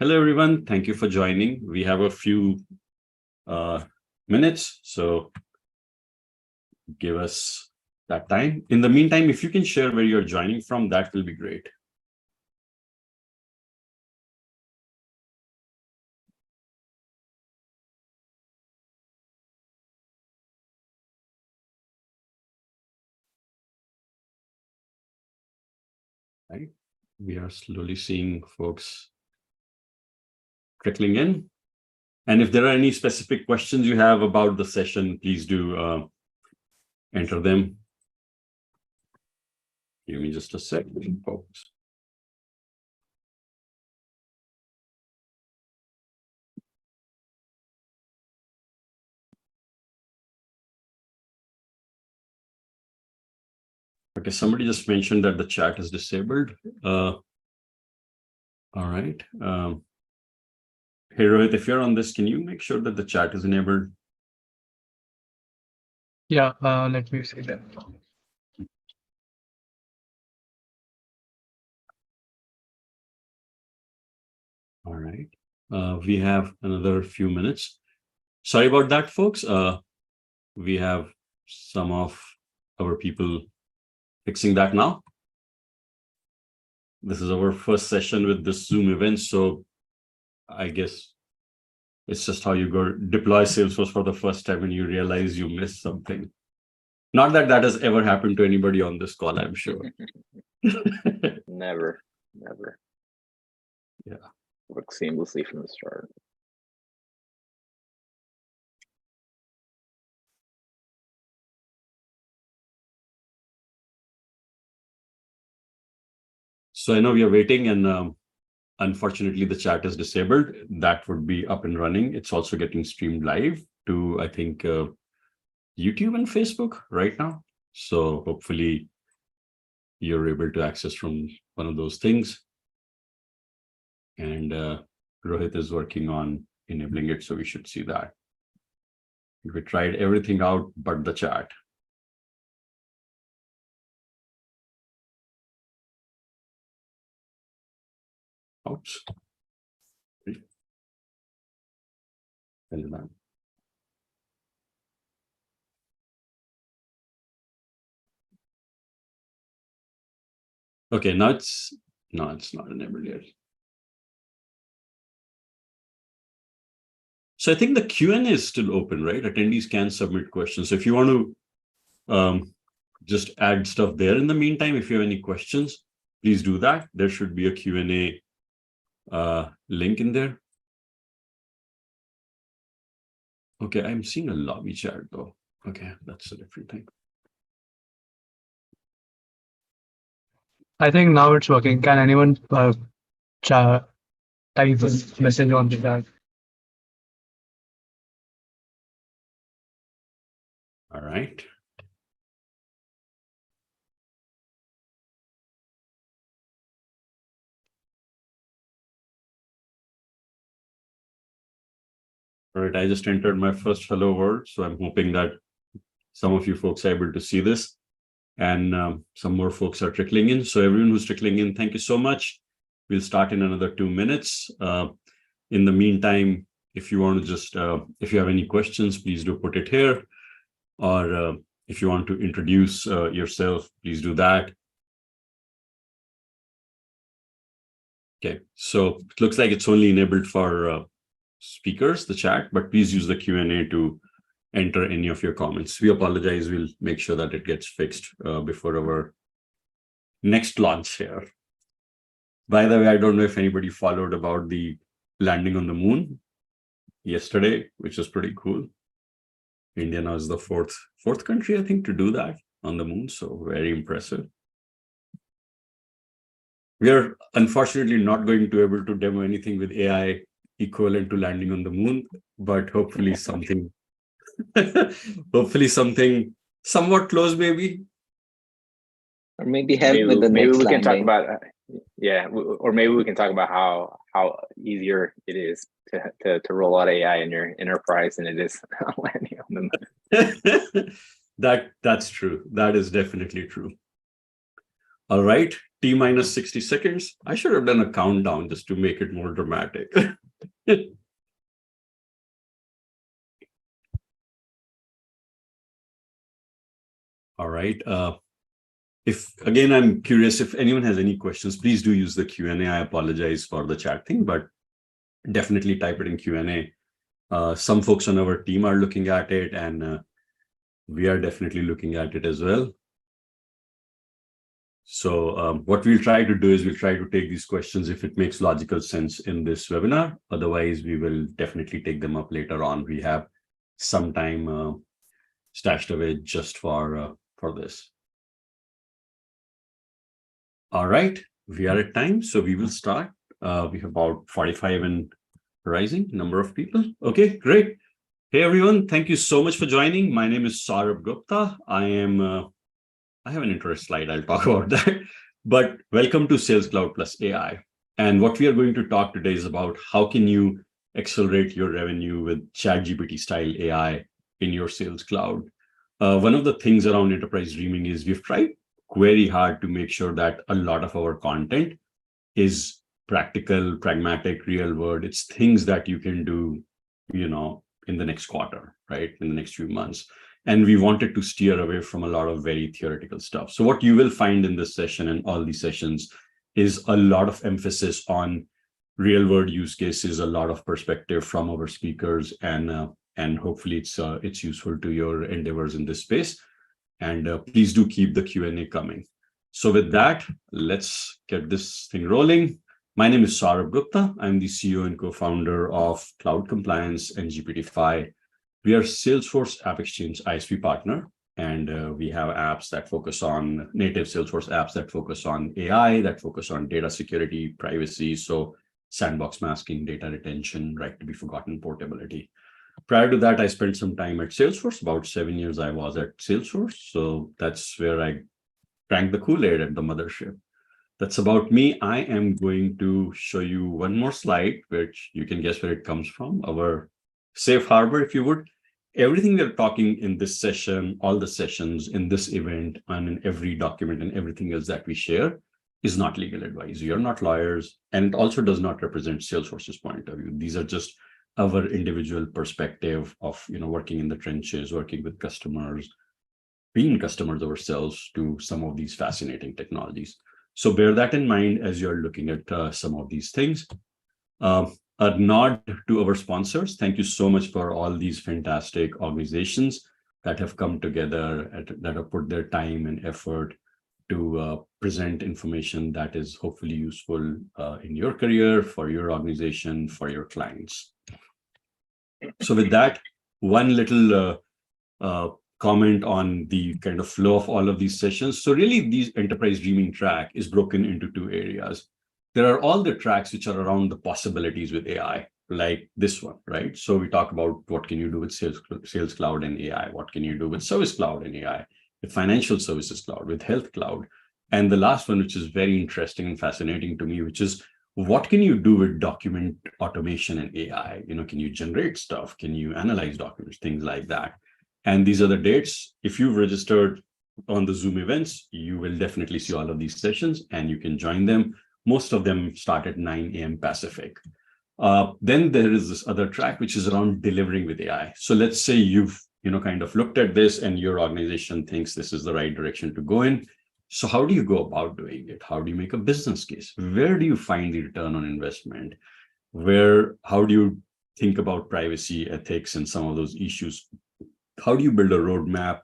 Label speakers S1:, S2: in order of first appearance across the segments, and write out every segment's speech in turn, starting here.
S1: Hello, everyone. Thank you for joining. We have a few minutes, so give us that time. In the meantime, if you can share where you're joining from, that will be great. Right. We are slowly seeing folks trickling in. And if there are any specific questions you have about the session, please do enter them. Give me just a second, folks. Okay, somebody just mentioned that the chat is disabled. All right. Hey, Rohit, if you're on this, can you make sure that the chat is enabled?
S2: Yeah, let me see that.
S1: All right. We have another few minutes. Sorry about that, folks. We have some of our people fixing that now. This is our first session with this Zoom event, so I guess it's just how you go deploy Salesforce for the first time and you realize you missed something. Not that that has ever happened to anybody on this call, I'm sure.
S3: Never.
S1: Yeah.
S3: Works seamlessly from the start.
S1: So I know we are waiting, and unfortunately the chat is disabled. That would be up and running. It's also getting streamed live to, I think, YouTube and Facebook right now. So hopefully you're able to access from one of those things. And Rohit is working on enabling it, so we should see that. We tried everything out but the chat. Oops. Okay, now it's not enabled yet. So I think the Q&A is still open, right? Attendees can submit questions. So if you want to just add stuff there in the meantime, if you have any questions, please do that. There should be a Q&A link in there. Okay, I'm seeing a lobby chat though. Okay, that's a different thing.
S2: I think now it's working. Can anyone type a message on the chat?
S1: All right. All right, I just entered my first hello word, so I'm hoping that some of you folks are able to see this, and some more folks are trickling in. So everyone who's trickling in, thank you so much. We'll start in another 2 minutes. In the meantime, if you want to just, if you have any questions, please do put it here. Or if you want to introduce yourself, please do that. Okay, so it looks like it's only enabled for speakers, the chat, but please use the Q&A to enter any of your comments. We apologize. We'll make sure that it gets fixed before our next launch here. By the way, I don't know if anybody followed about the landing on the moon yesterday, which is pretty cool. India now is the fourth country, I think, to do that on the moon. So very impressive. We are unfortunately not going to be able to demo anything with AI equivalent to landing on the moon, but hopefully something, hopefully something somewhat close, maybe.
S4: Or maybe help with the
S3: maybe
S4: next
S3: we can talk
S4: landing.
S3: about or maybe we can talk about how easier it is to roll out AI in your enterprise than it is landing on the moon.
S1: That's true. That is definitely true. All right. T minus 60 seconds. I should have done a countdown just to make it more dramatic. All right. I'm curious if anyone has any questions, please do use the Q&A. I apologize for the chat thing, but definitely type it in Q&A. Some folks on our team are looking at it, and we are definitely looking at it as well. So what we'll try to do is we'll try to take these questions if it makes logical sense in this webinar. Otherwise, we will definitely take them up later on. We have some time stashed away just for this. All right, we are at time, so we will start. We have about 45 and rising number of people. Okay, great. Hey everyone, thank you so much for joining. My name is Saurabh Gupta. I have an interest slide, I'll talk about that. But welcome to Sales Cloud Plus AI. And what we are going to talk today is about how can you accelerate your revenue with ChatGPT-style AI in your Sales Cloud. One of the things around enterprise dreaming is we've tried very hard to make sure that a lot of our content is practical, pragmatic, real world. It's things that you can do, in the next quarter, right? In the next few months. And we wanted to steer away from a lot of very theoretical stuff. So what you will find in this session and all these sessions is a lot of emphasis on real world use cases, a lot of perspective from our speakers, and hopefully it's useful to your endeavors in this space. And please do keep the Q&A coming. So with that, let's get this thing rolling. My name is Saurabh Gupta. I'm the CEO and co-founder of Cloud Compliance and GPT-Fi. We are Salesforce App Exchange ISV partner, and we have apps that focus on native Salesforce apps that focus on AI, that focus on data security, privacy, so sandbox masking, data retention, right to be forgotten, portability. Prior to that, I spent some time at Salesforce. About 7 years I was at Salesforce. So that's where I drank the Kool-Aid at the mothership. That's about me. I am going to show you one more slide, which you can guess where it comes from, our safe harbor, if you would. Everything we're talking in this session, all the sessions in this event, and in every document and everything else that we share is not legal advice. We are not lawyers, and it also does not represent Salesforce's point of view. These are just our individual perspective of working in the trenches, working with customers, being customers ourselves to some of these fascinating technologies. So bear that in mind as you're looking at some of these things. A nod to our sponsors. Thank you so much for all these fantastic organizations that have come together, that have put their time and effort to present information that is hopefully useful in your career, for your organization, for your clients. So with that, one little comment on the kind of flow of all of these sessions. So really, these enterprise dreaming track is broken into two areas. There are all the tracks which are around the possibilities with AI, like this one, right? So we talk about what can you do with Sales Cloud and AI? What can you do with Service Cloud and AI? With Financial Services Cloud, with Health Cloud. And the last one, which is very interesting and fascinating to me, which is what can you do with document automation and AI? Can you generate stuff? Can you analyze documents? Things like that. And these are the dates. If you've registered on the Zoom events, you will definitely see all of these sessions and you can join them. Most of them start at 9 a.m. Pacific. Then there is this other track, which is around delivering with AI. So let's say you've kind of looked at this and your organization thinks this is the right direction to go in. So how do you go about doing it? How do you make a business case? Where do you find the return on investment? How do you think about privacy, ethics, and some of those issues? How do you build a roadmap?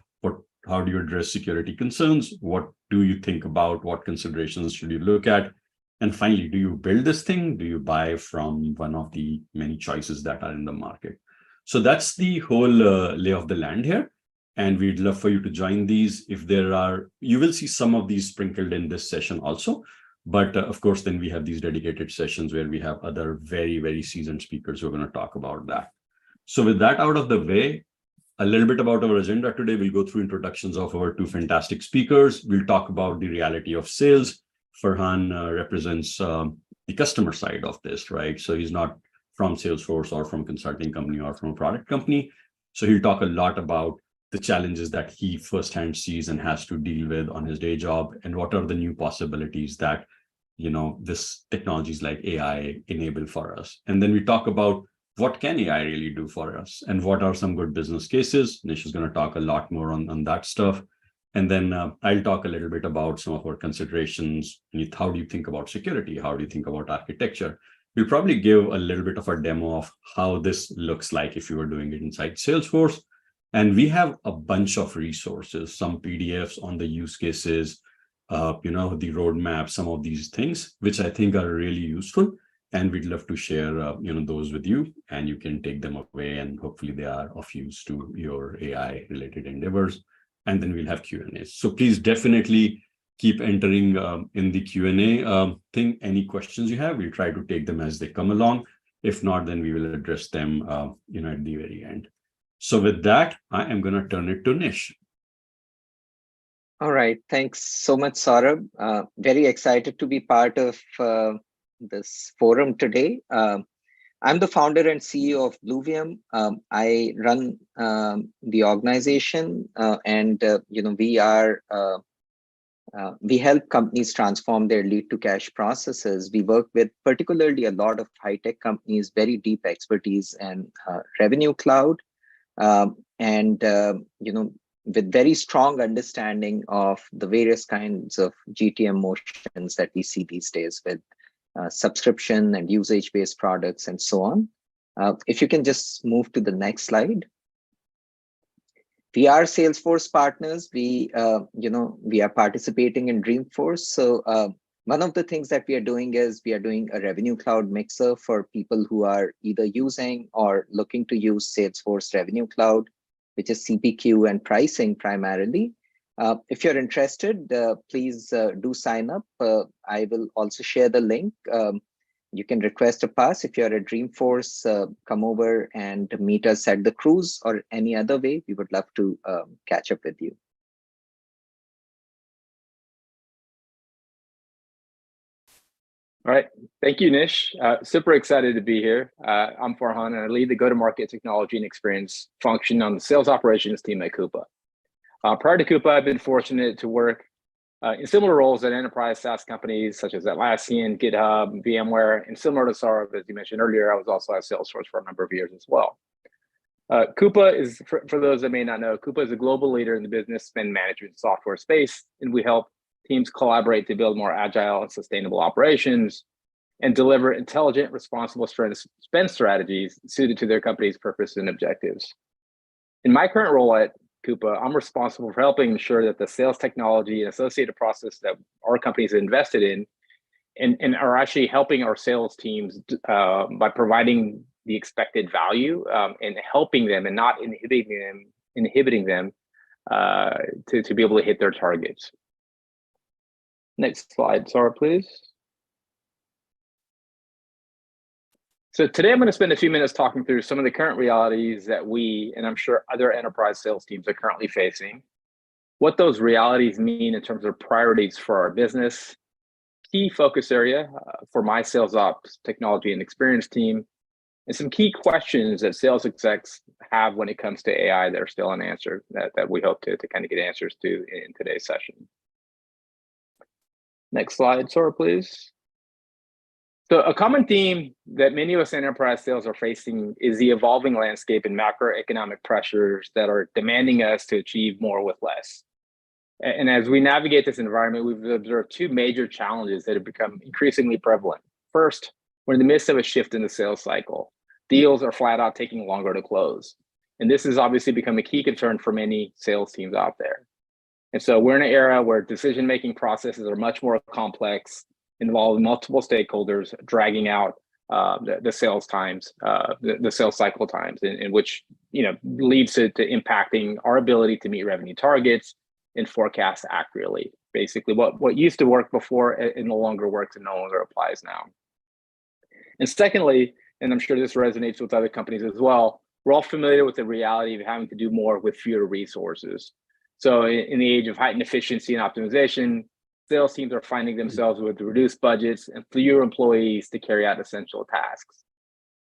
S1: How do you address security concerns? What do you think about? What considerations should you look at? And finally, do you build this thing? Do you buy from one of the many choices that are in the market? So that's the whole lay of the land here. And we'd love for you to join these. If there are, you will see some of these sprinkled in this session also. But of course, then we have these dedicated sessions where we have other very, very seasoned speakers who are going to talk about that. So with that out of the way, a little bit about our agenda today. We'll go through introductions of our two fantastic speakers. We'll talk about the reality of sales. Farhan represents the customer side of this, right? So he's not from Salesforce or from a consulting company or from a product company. So he'll talk a lot about the challenges that he firsthand sees and has to deal with on his day job, and what are the new possibilities that this technologies like AI enable for us. And then we talk about what can AI really do for us and what are some good business cases. Nish is going to talk a lot more on that stuff. And then I'll talk a little bit about some of our considerations. How do you think about security? How do you think about architecture? We'll probably give a little bit of a demo of how this looks like if you were doing it inside Salesforce. And we have a bunch of resources, some PDFs on the use cases, the roadmap, some of these things, which I think are really useful. And we'd love to share, those with you, and you can take them away, and hopefully they are of use to your AI related endeavors. And then we'll have Q&As. So please definitely keep entering in the Q&A thing. Any questions you have, we'll try to take them as they come along. If not, then we will address them, at the very end. So with that, I am going to turn it to Nish.
S4: All right. Thanks so much, Saurabh. Very excited to be part of this forum today. I'm the founder and CEO of Bluvium. I run the organization, and we help companies transform their lead to cash processes. We work with particularly a lot of high-tech companies, very deep expertise in Revenue Cloud, with very strong understanding of the various kinds of GTM motions that we see these days with subscription and usage-based products and so on. If you can just move to the next slide. We are Salesforce partners. We are participating in Dreamforce. So one of the things that we are doing is we are doing a Revenue Cloud mixer for people who are either using or looking to use Salesforce Revenue Cloud, which is CPQ and pricing primarily. If you're interested, please do sign up. I will also share the link. You can request a pass. If you're at Dreamforce, come over and meet us at the cruise or any other way. We would love to catch up with you.
S3: All right. Thank you, Nish. Super excited to be here. I'm Farhan, and I lead the go-to-market technology and experience function on the sales operations team at Coupa. Prior to Coupa, I've been fortunate to work in similar roles at enterprise SaaS companies such as Atlassian, GitHub, VMware, and similar to Saurabh, as you mentioned earlier, I was also at Salesforce for a number of years as well. Coupa is, for those that may not know, Coupa is a global leader in the business spend management software space, and we help teams collaborate to build more agile and sustainable operations and deliver intelligent, responsible spend strategies suited to their company's purpose and objectives. In my current role at Coupa, I'm responsible for helping ensure that the sales technology and associated process that our companies invested in and are actually helping our sales teams by providing the expected value and helping them and not inhibiting them to be able to hit their targets. Next slide, Sarah, please. So today I'm going to spend a few minutes talking through some of the current realities that we, and I'm sure other enterprise sales teams are currently facing, what those realities mean in terms of priorities for our business, key focus area for my sales ops, technology, and experience team, and some key questions that sales execs have when it comes to AI that are still unanswered that we hope to kind of get answers to in today's session. Next slide, Sora, please. So a common theme that many of us in enterprise sales are facing is the evolving landscape and macroeconomic pressures that are demanding us to achieve more with less. And as we navigate this environment, we've observed two major challenges that have become increasingly prevalent. First, we're in the midst of a shift in the sales cycle. Deals are flat out taking longer to close. And this has obviously become a key concern for many sales teams out there. And so we're in an era where decision-making processes are much more complex, involving multiple stakeholders, dragging out the sales times, the sales cycle times, in which leads to impacting our ability to meet revenue targets and forecast accurately. Basically, what used to work before it no longer works and no longer applies now. And secondly, and I'm sure this resonates with other companies as well, we're all familiar with the reality of having to do more with fewer resources. So in the age of heightened efficiency and optimization, sales teams are finding themselves with reduced budgets and fewer employees to carry out essential tasks.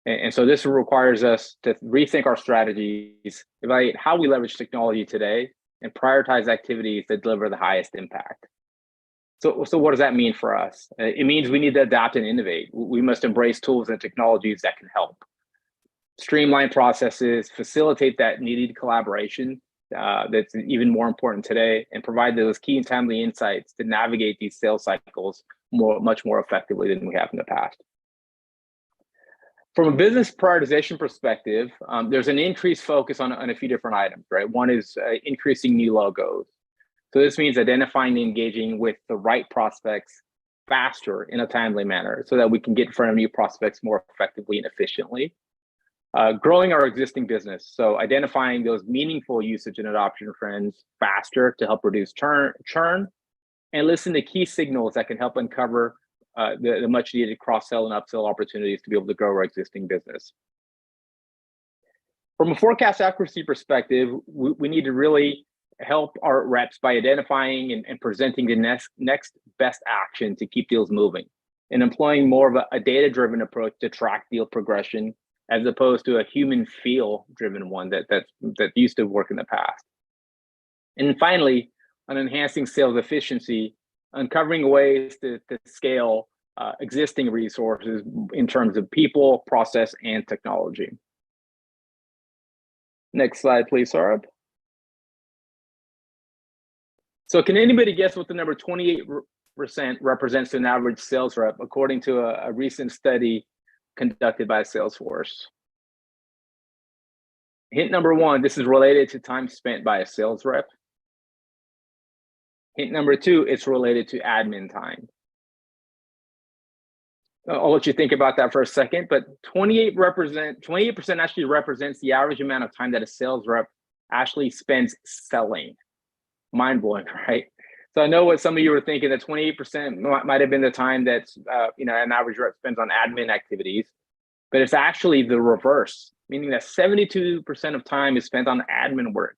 S3: And so this requires us to rethink our strategies, evaluate how we leverage technology today, and prioritize activities that deliver the highest impact. So what does that mean for us? It means we need to adapt and innovate. We must embrace tools and technologies that can help streamline processes, facilitate that needed collaboration that's even more important today, and provide those key and timely insights to navigate these sales cycles much more effectively than we have in the past. From a business prioritization perspective, there's an increased focus on a few different items, right? One is increasing new logos. So this means identifying and engaging with the right prospects faster in a timely manner so that we can get in front of new prospects more effectively and efficiently. Growing our existing business, so identifying those meaningful usage and adoption trends faster to help reduce churn, and listen to key signals that can help uncover the much needed cross-sell and upsell opportunities to be able to grow our existing business. From a forecast accuracy perspective, we need to really help our reps by identifying and presenting the next best action to keep deals moving, and employing more of a data-driven approach to track deal progression as opposed to a human feel-driven one that used to work in the past. And finally, on enhancing sales efficiency, uncovering ways to scale existing resources in terms of people, process, and technology. Next slide, please, Saurabh. So can anybody guess what the number 28% represents to an average sales rep, according to a recent study conducted by Salesforce? Hint number one, this is related to time spent by a sales rep. Hint number two, it's related to admin time. I'll let you think about that for a second, but 28% actually represents the average amount of time that a sales rep actually spends selling. Mind-blowing, right? So I know what some of you were thinking, that 28% might have been the time that an average rep spends on admin activities, but it's actually the reverse, meaning that 72% of time is spent on admin work.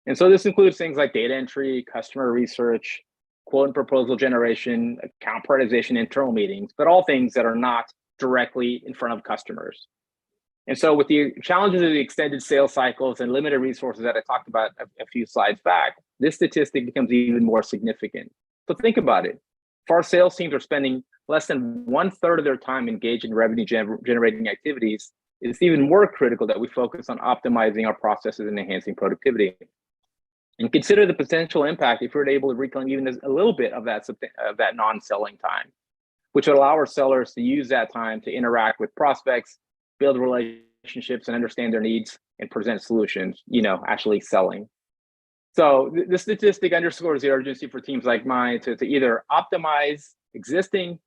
S3: And so this includes things like data entry, customer research, quote and proposal generation, account prioritization, internal meetings, but all things that are not directly in front of customers. And so with the challenges of the extended sales cycles and limited resources that I talked about a few slides back, this statistic becomes even more significant. So think about it. If our sales teams are spending less than 1/3 of their time engaged in revenue generating activities, it's even more critical that we focus on optimizing our processes and enhancing productivity. And consider the potential impact if we're able to reclaim even a little bit of that non-selling time, which would allow our sellers to use that time to interact with prospects, build relationships, and understand their needs and present solutions, actually selling. So the statistic underscores the urgency for teams like mine to either optimize existing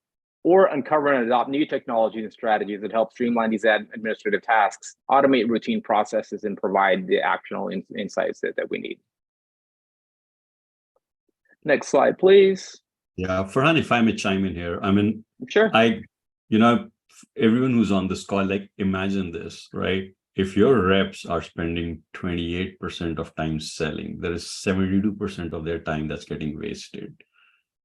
S3: or uncover and adopt new technologies and strategies that help streamline these administrative tasks, automate routine processes, and provide the actionable insights that we need. Next slide, please.
S1: Yeah, Farhan, if I may chime in here. I mean,
S3: sure.
S1: Everyone who's on this call, imagine this, right? If your reps are spending 28% of time selling, there is 72% of their time that's getting wasted.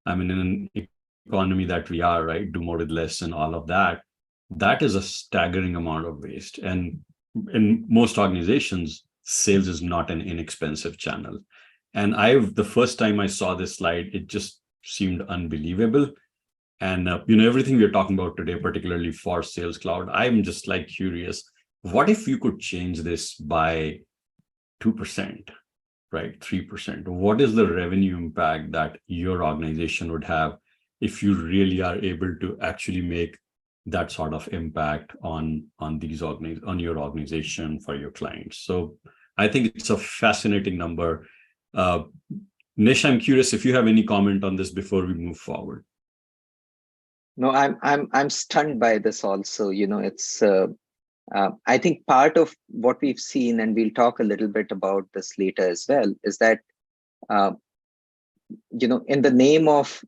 S1: I mean, in an economy that we are, right, do more with less and all of that, that is a staggering amount of waste. And in most organizations, sales is not an inexpensive channel. And the first time I saw this slide, it just seemed unbelievable. And everything we're talking about today, particularly for Sales Cloud, I'm just curious, what if you could change this by 2%, right? 3%? What is the revenue impact that your organization would have if you really are able to actually make that sort of impact on your organization for your clients? So I think it's a fascinating number. Nish, I'm curious if you have any comment on this before we move forward.
S4: No, I'm stunned by this also. It's I think part of what we've seen, and we'll talk a little bit about this later as well, is that in the name of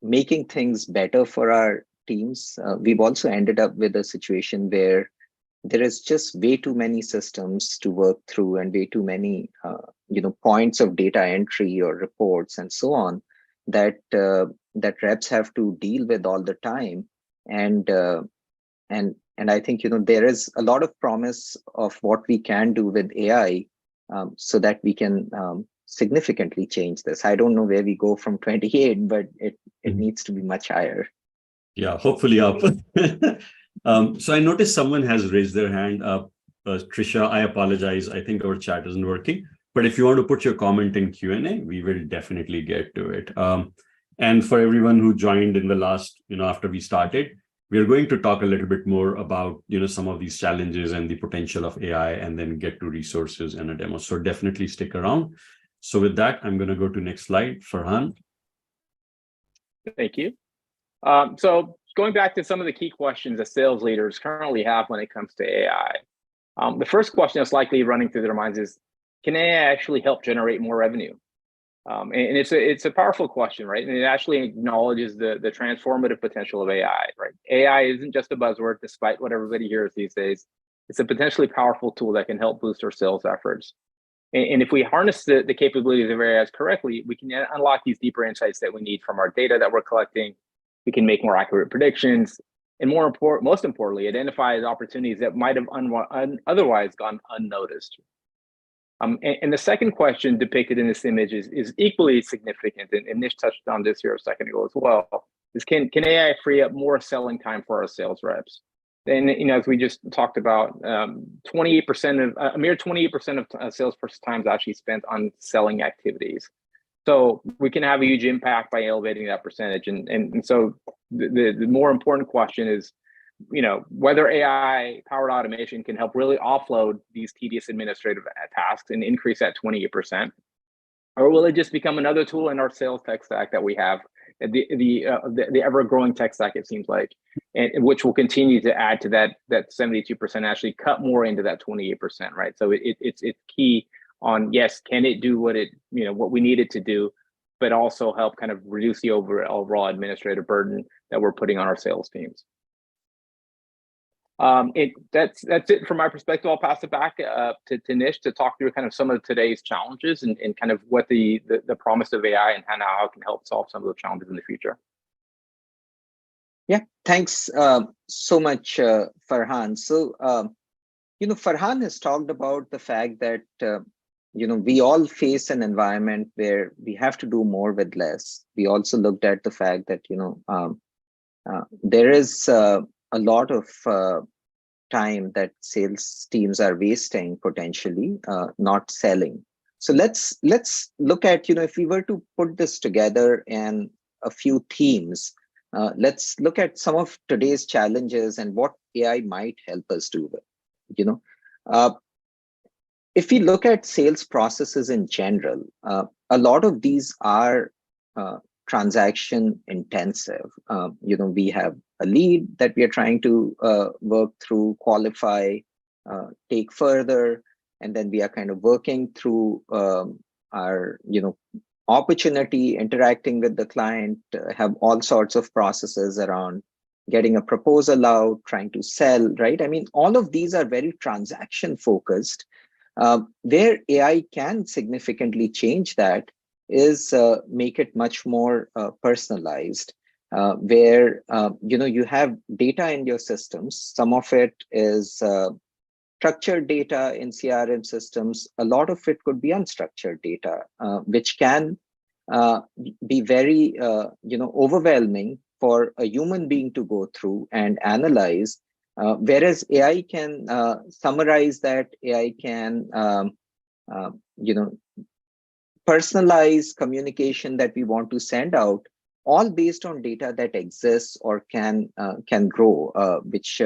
S4: making things better for our teams, we've also ended up with a situation where there is just way too many systems to work through and way too many points of data entry or reports and so on that reps have to deal with all the time. And And I think, there is a lot of promise of what we can do with AI, so that we can significantly change this. I don't know where we go from 28, but it needs to be much higher.
S1: Yeah, hopefully up. So I noticed someone has raised their hand up. Trisha, I apologize. I think our chat isn't working. But if you want to put your comment in Q&A, we will definitely get to it. And for everyone who joined in the last, after we started, we are going to talk a little bit more about, some of these challenges and the potential of AI, and then get to resources and a demo. So definitely stick around. So with that, I'm going to go to next slide, Farhan.
S3: Thank you. So going back to some of the key questions that sales leaders currently have when it comes to AI. The first question that's likely running through their minds is, can AI actually help generate more revenue? And it's a powerful question, right? And it actually acknowledges the transformative potential of AI, right? AI isn't just a buzzword, despite what everybody hears these days. It's a potentially powerful tool that can help boost our sales efforts. And if we harness the capabilities of AI correctly, we can unlock these deeper insights that we need from our data that we're collecting. We can make more accurate predictions, and most importantly, identify opportunities that might have otherwise gone unnoticed. And the second question depicted in this image is equally significant, and Nish touched on this here a second ago as well, is can AI free up more selling time for our sales reps? And as we just talked about, 28% of a mere 28% of salesperson time is actually spent on selling activities. So we can have a huge impact by elevating that percentage. And so the more important question is, whether AI powered automation can help really offload these tedious administrative tasks and increase that 28%, or will it just become another tool in our sales tech stack that we have, the ever-growing tech stack, it seems like, and which will continue to add to that 72%, actually cut more into that 28%, right? So it's key on, yes, can it do what we need it to do, but also help kind of reduce the overall administrative burden that we're putting on our sales teams. That's it from my perspective. I'll pass it back to Nish to talk through kind of some of today's challenges and kind of what the promise of AI and how it can help solve some of those challenges in the future.
S4: Yeah, thanks so much, Farhan. So, Farhan has talked about the fact that, we all face an environment where we have to do more with less. We also looked at the fact that, there is a lot of time that sales teams are wasting potentially not selling. So let's look at, if we were to put this together in a few themes, let's look at some of today's challenges and what AI might help us do with. If we look at sales processes in general, a lot of these are transaction intensive. We have a lead that we are trying to work through, qualify, take further, and then we are kind of working through our opportunity, interacting with the client, have all sorts of processes around getting a proposal out, trying to sell, right? I mean, all of these are very transaction focused. Where AI can significantly change that is make it much more personalized, where you have data in your systems. Some of it is structured data in CRM systems. A lot of it could be unstructured data, which can be very overwhelming for a human being to go through and analyze. Whereas AI can summarize that, AI can personalize communication that we want to send out, all based on data that exists or can grow, which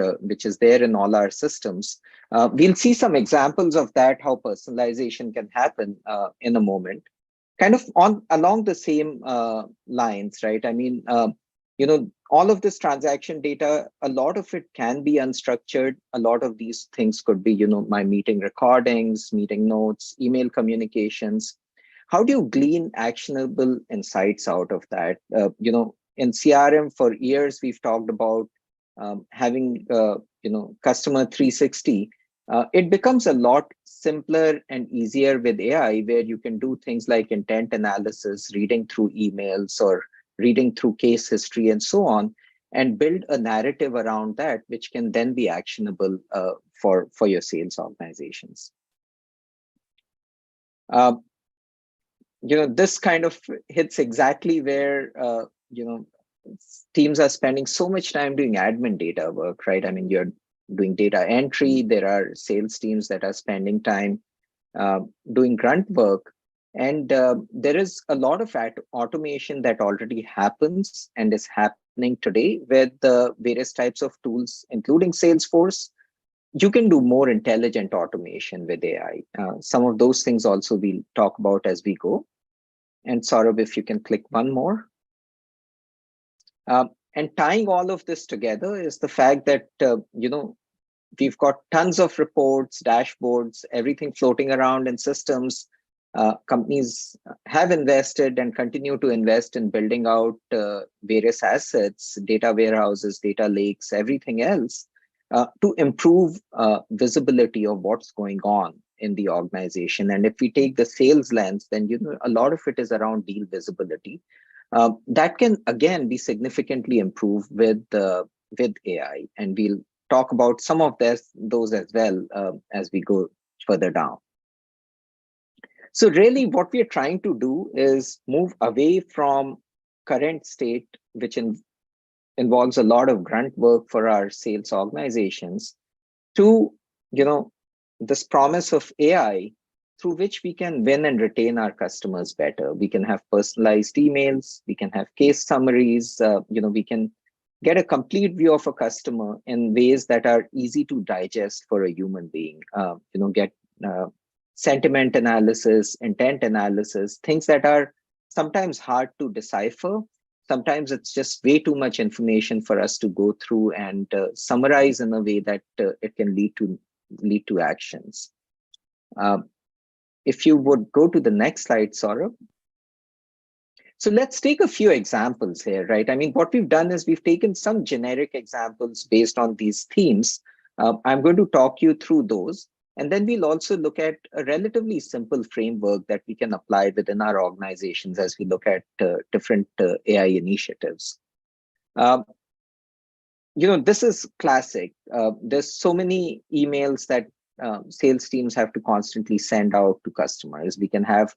S4: is there in all our systems. We'll see some examples of that, how personalization can happen in a moment. Kind of along the same lines, right? I mean, all of this transaction data, a lot of it can be unstructured. A lot of these things could be, my meeting recordings, meeting notes, email communications. How do you glean actionable insights out of that? In CRM for years, we've talked about having, customer 360. It becomes a lot simpler and easier with AI, where you can do things like intent analysis, reading through emails or reading through case history and so on. and build a narrative around that, which can then be actionable for your sales organizations. This kind of hits exactly where teams are spending so much time doing admin data work, right? I mean, you're doing data entry. There are sales teams that are spending time doing grunt work. And there is a lot of automation that already happens and is happening today with various types of tools, including Salesforce. You can do more intelligent automation with AI. Some of those things also we'll talk about as we go. And Saurabh, if you can click one more. And tying all of this together is the fact that, we've got tons of reports, dashboards, everything floating around in systems. Companies have invested and continue to invest in building out various assets, data warehouses, data lakes, everything else to improve visibility of what's going on in the organization. And if we take the sales lens, then a lot of it is around deal visibility. That can again be significantly improved with AI, and we'll talk about some of those as well as we go further down. So really what we are trying to do is move away from current state, which involves a lot of grunt work for our sales organizations, to this promise of AI through which we can win and retain our customers better. We can have personalized emails, we can have case summaries, we can get a complete view of a customer in ways that are easy to digest for a human being. Get sentiment analysis, intent analysis, things that are sometimes hard to decipher. Sometimes it's just way too much information for us to go through and summarize in a way that it can lead to actions. If you would go to the next slide, Saurabh. So let's take a few examples here, right? I mean, what we've done is we've taken some generic examples based on these themes. I'm going to talk you through those. And then we'll also look at a relatively simple framework that we can apply within our organizations as we look at different AI initiatives. This is classic. There's so many emails that sales teams have to constantly send out to customers. We can have,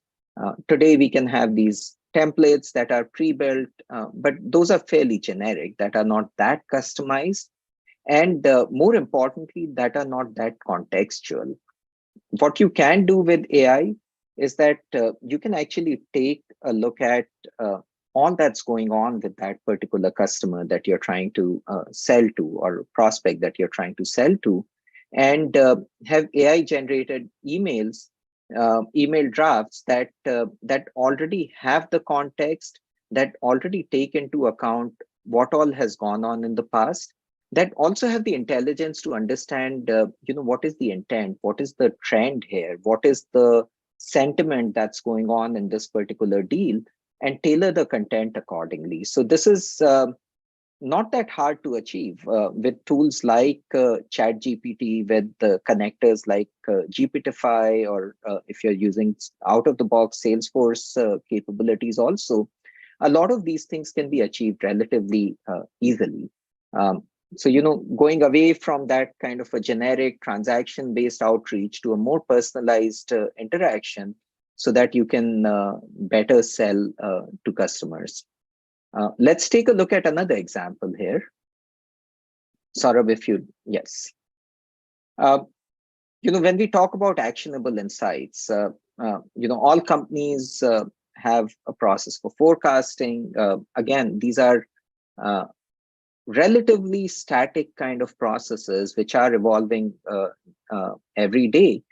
S4: today we can have these templates that are pre-built, but those are fairly generic, that are not that customized. And more importantly, that are not that contextual. What you can do with AI is that you can actually take a look at all that's going on with that particular customer that you're trying to sell to, or prospect that you're trying to sell to, and have AI generated emails, email drafts that already have the context, that already take into account what all has gone on in the past, that also have the intelligence to understand, what is the intent, what is the trend here, what is the sentiment that's going on in this particular deal, and tailor the content accordingly. So this is not that hard to achieve with tools like ChatGPT, with connectors like Gpitify, or if you're using out-of-the-box Salesforce capabilities also. A lot of these things can be achieved relatively easily. So, going away from that kind of a generic transaction-based outreach to a more personalized interaction, so that you can better sell to customers. Let's take a look at another example here. Saurabh, if you, yes. When we talk about actionable insights, all companies have a process for forecasting. Again, these are relatively static kind of processes which are evolving every day.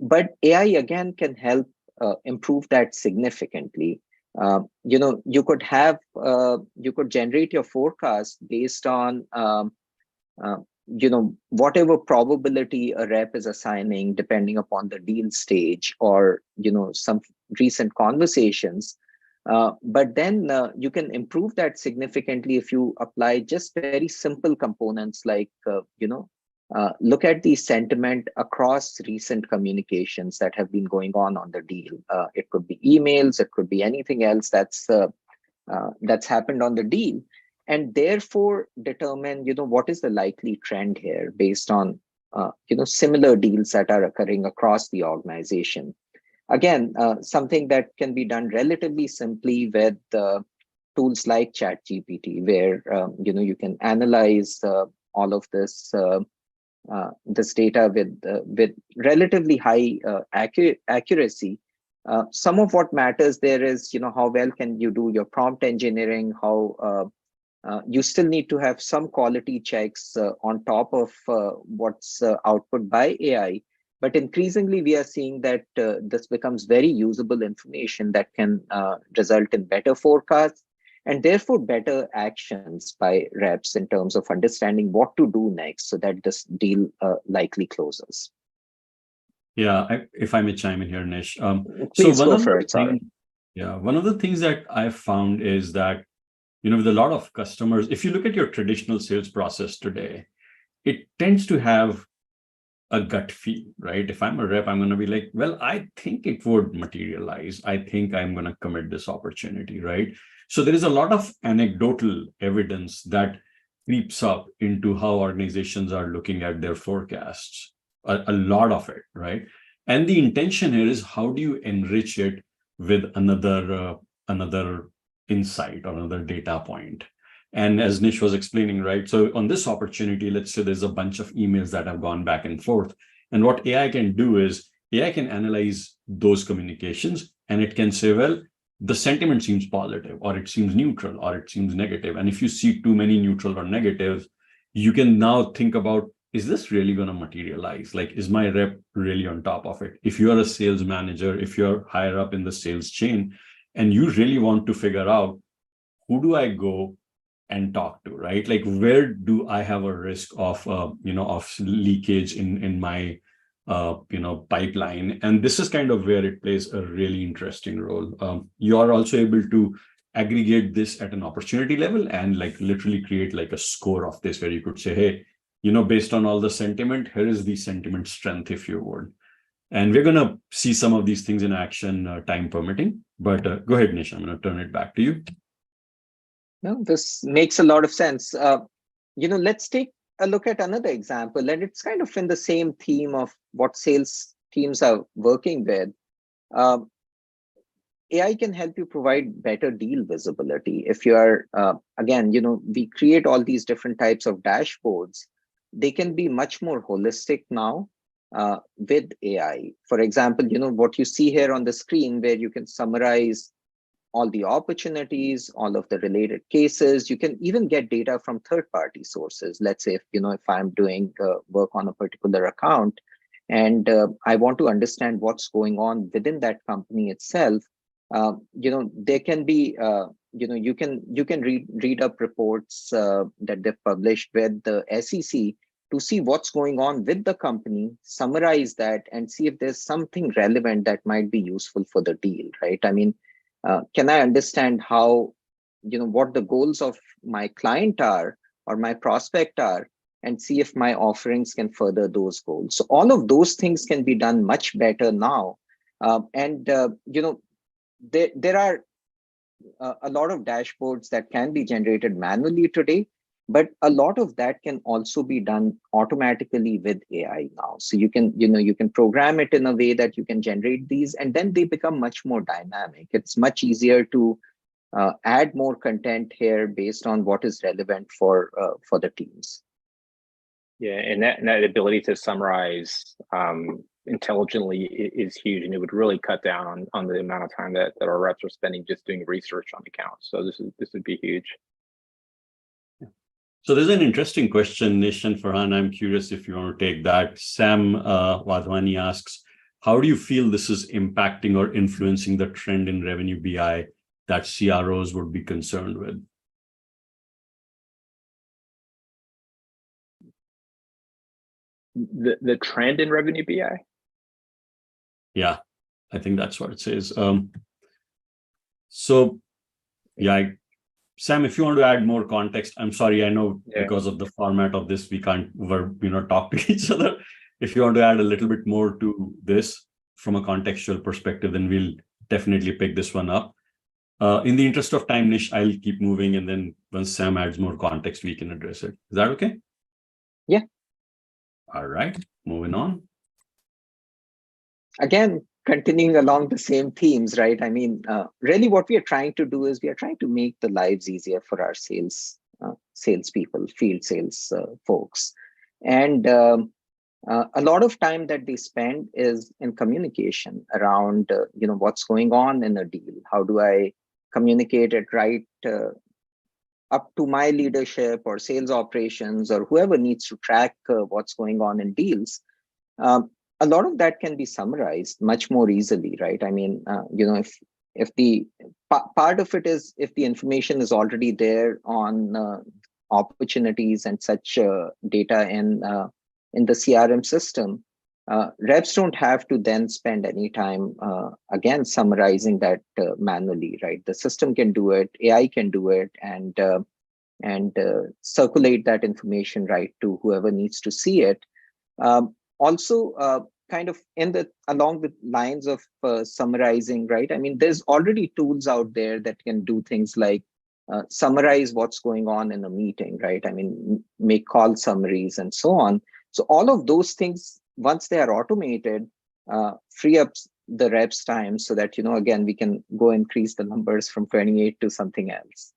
S4: But AI again can help improve that significantly. You could have, you could generate your forecast based on, whatever probability a rep is assigning depending upon the deal stage, or, some recent conversations. But then you can improve that significantly if you apply just very simple components like, look at the sentiment across recent communications that have been going on the deal. It could be emails, it could be anything else that's happened on the deal. and therefore determine, what is the likely trend here based on, similar deals that are occurring across the organization. Again, something that can be done relatively simply with tools like ChatGPT, where you can analyze all of this data with relatively high accuracy. Some of what matters there is, how well can you do your prompt engineering, how you still need to have some quality checks on top of what's output by AI. But increasingly, we are seeing that this becomes very usable information that can result in better forecasts and therefore better actions by reps in terms of understanding what to do next so that this deal likely closes.
S1: Yeah, if I may chime in here, Nish.
S4: Please go for it. Sorry.
S1: One of the things that I've found is that, with a lot of customers, if you look at your traditional sales process today, it tends to have a gut feel, right? If I'm a rep, I'm going to be like, well, I think it would materialize. I think I'm going to commit this opportunity, right? So there is a lot of anecdotal evidence that creeps up into how organizations are looking at their forecasts, a lot of it, right? And the intention here is, how do you enrich it with another insight or another data point? And as Nish was explaining, right? So on this opportunity, let's say there's a bunch of emails that have gone back and forth. And what AI can do is AI can analyze those communications, and it can say, well, the sentiment seems positive, or it seems neutral, or it seems negative. And if you see too many neutral or negatives, you can now think about, is this really going to materialize? Like, is my rep really on top of it? If you're a sales manager, if you're higher up in the sales chain, and you really want to figure out, who do I go and talk to, right? Like, where do I have a risk of, of leakage in my, pipeline? And this is kind of where it plays a really interesting role. You are also able to aggregate this at an opportunity level and like literally create like a score of this, where you could say, hey, based on all the sentiment, here is the sentiment strength, if you would. And we're going to see some of these things in action, time permitting. But go ahead, Nish, I'm going to turn it back to you.
S4: No, this makes a lot of sense. Let's take a look at another example, and it's kind of in the same theme of what sales teams are working with. AI can help you provide better deal visibility. If you are, again, we create all these different types of dashboards. They can be much more holistic now with AI. For example, what you see here on the screen, where you can summarize all the opportunities, all of the related cases. You can even get data from third-party sources. Let's say, if I'm doing work on a particular account, and I want to understand what's going on within that company itself, there can be, you can read up reports that they've published with the SEC to see what's going on with the company, summarize that, and see if there's something relevant that might be useful for the deal, right? I mean, can I understand how, what the goals of my client are or my prospect are, and see if my offerings can further those goals. So all of those things can be done much better now. There are a lot of dashboards that can be generated manually today, but a lot of that can also be done automatically with AI now. So you can program it in a way that you can generate these, and then they become much more dynamic. It's much easier to add more content here based on what is relevant for the teams.
S3: Yeah, and that ability to summarize intelligently is huge, and it would really cut down on the amount of time that our reps are spending just doing research on accounts. So this would be huge.
S1: So there's an interesting question, Nish and Farhan. I'm curious if you want to take that. Sam Wadhwani asks, how do you feel this is impacting or influencing the trend in revenue BI that CROs would be concerned with?
S3: The trend in revenue BI?
S1: Yeah, I think that's what it says. So yeah, Sam, if you want to add more context, I'm sorry, I know because of the format of this, we can't talk to each other. If you want to add a little bit more to this from a contextual perspective, then we'll definitely pick this one up. In the interest of time, Nish, I'll keep moving, and then once Sam adds more context, we can address it. Is that okay?
S4: Yeah.
S1: All right, moving on.
S4: Again, continuing along the same themes, right? I mean, really what we are trying to do is we are trying to make the lives easier for our salespeople, field sales folks. And a lot of time that they spend is in communication around, what's going on in a deal. How do I communicate it right up to my leadership or sales operations or whoever needs to track what's going on in deals? A lot of that can be summarized much more easily, right? I mean, if the part of it is if the information is already there on opportunities and such data in the CRM system, reps don't have to then spend any time again summarizing that manually, right? The system can do it, AI can do it, and circulate that information right to whoever needs to see it. Also, kind of along the lines of summarizing, right? I mean, there's already tools out there that can do things like summarize what's going on in a meeting, right? I mean, make call summaries and so on. So all of those things, once they are automated, free up the reps time so that, again, we can go increase the numbers from 28 to something else.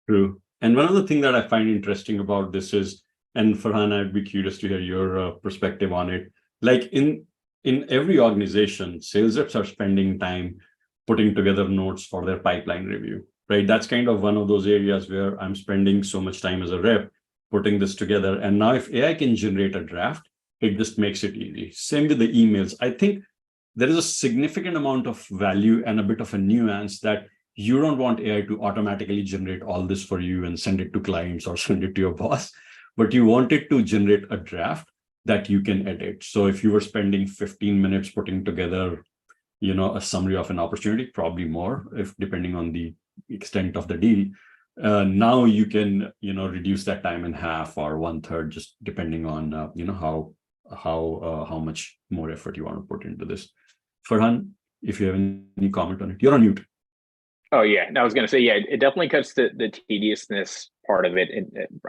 S1: True. And one of the things that I find interesting about this is, and Farhan, I'd be curious to hear your perspective on it. Like in every organization, sales reps are spending time putting together notes for their pipeline review, right? That's kind of one of those areas where I'm spending so much time as a rep putting this together. And now if AI can generate a draft, it just makes it easy. Same with the emails. I think there is a significant amount of value and a bit of a nuance that you don't want AI to automatically generate all this for you and send it to clients or send it to your boss, but you want it to generate a draft that you can edit. So if you were spending 15 minutes putting together, a summary of an opportunity, probably more, if depending on the extent of the deal, now you can, reduce that time in half or 1/3, just depending on, how much more effort you want to put into this. Farhan, if you have any comment on it, you're on mute.
S3: Oh yeah, I was going to say, yeah, it definitely cuts the tediousness part of it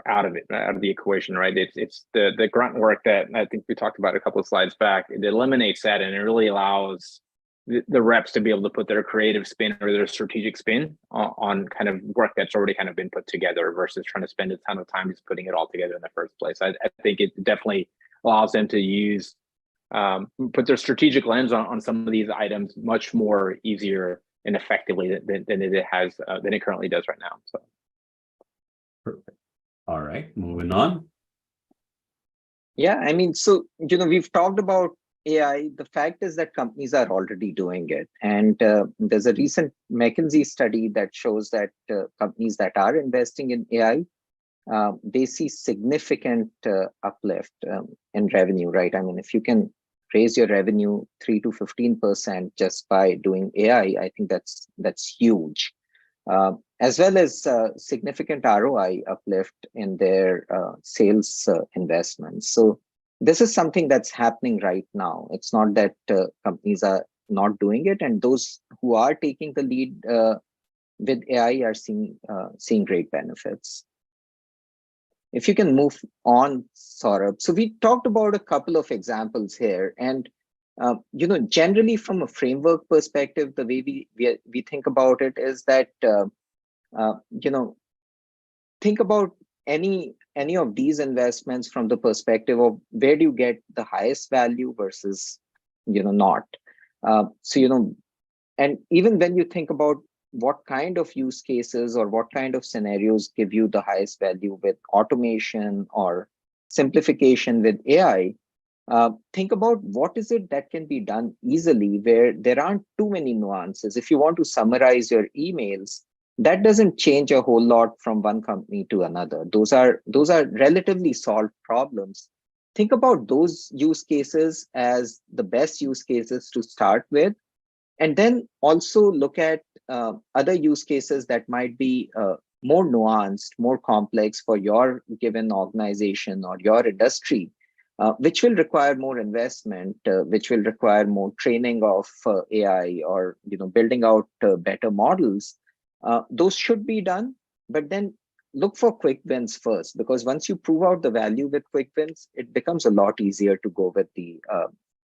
S3: out of the equation, right? It's the grunt work that I think we talked about a couple of slides back. It eliminates that, and it really allows the reps to be able to put their creative spin or their strategic spin on kind of work that's already kind of been put together versus trying to spend a ton of time just putting it all together in the first place. I think it definitely allows them to use put their strategic lens on some of these items much more easier and effectively than it currently does right now. So
S1: perfect. All right, moving on.
S4: Yeah, I mean, so we've talked about AI. The fact is that companies are already doing it, and there's a recent McKinsey study that shows that companies that are investing in AI, they see significant uplift in revenue, right? I mean, if you can raise your revenue 3 to 15% just by doing AI, I think that's huge, as well as significant ROI uplift in their sales investments. So this is something that's happening right now. It's not that companies are not doing it, and those who are taking the lead with AI are seeing great benefits. If you can move on, Saurabh. So we talked about a couple of examples here, and generally from a framework perspective, the way we think about it is that think about any of these investments from the perspective of where do you get the highest value versus not. And even when you think about what kind of use cases or what kind of scenarios give you the highest value with automation or simplification with AI, think about what is it that can be done easily where there aren't too many nuances. If you want to summarize your emails, that doesn't change a whole lot from one company to another. Those are relatively solved problems. Think about those use cases as the best use cases to start with, and then also look at other use cases that might be more nuanced, more complex for your given organization or your industry. which will require more investment, which will require more training of AI, or building out better models. Those should be done, but then look for quick wins first, because once you prove out the value with quick wins, it becomes a lot easier to go with the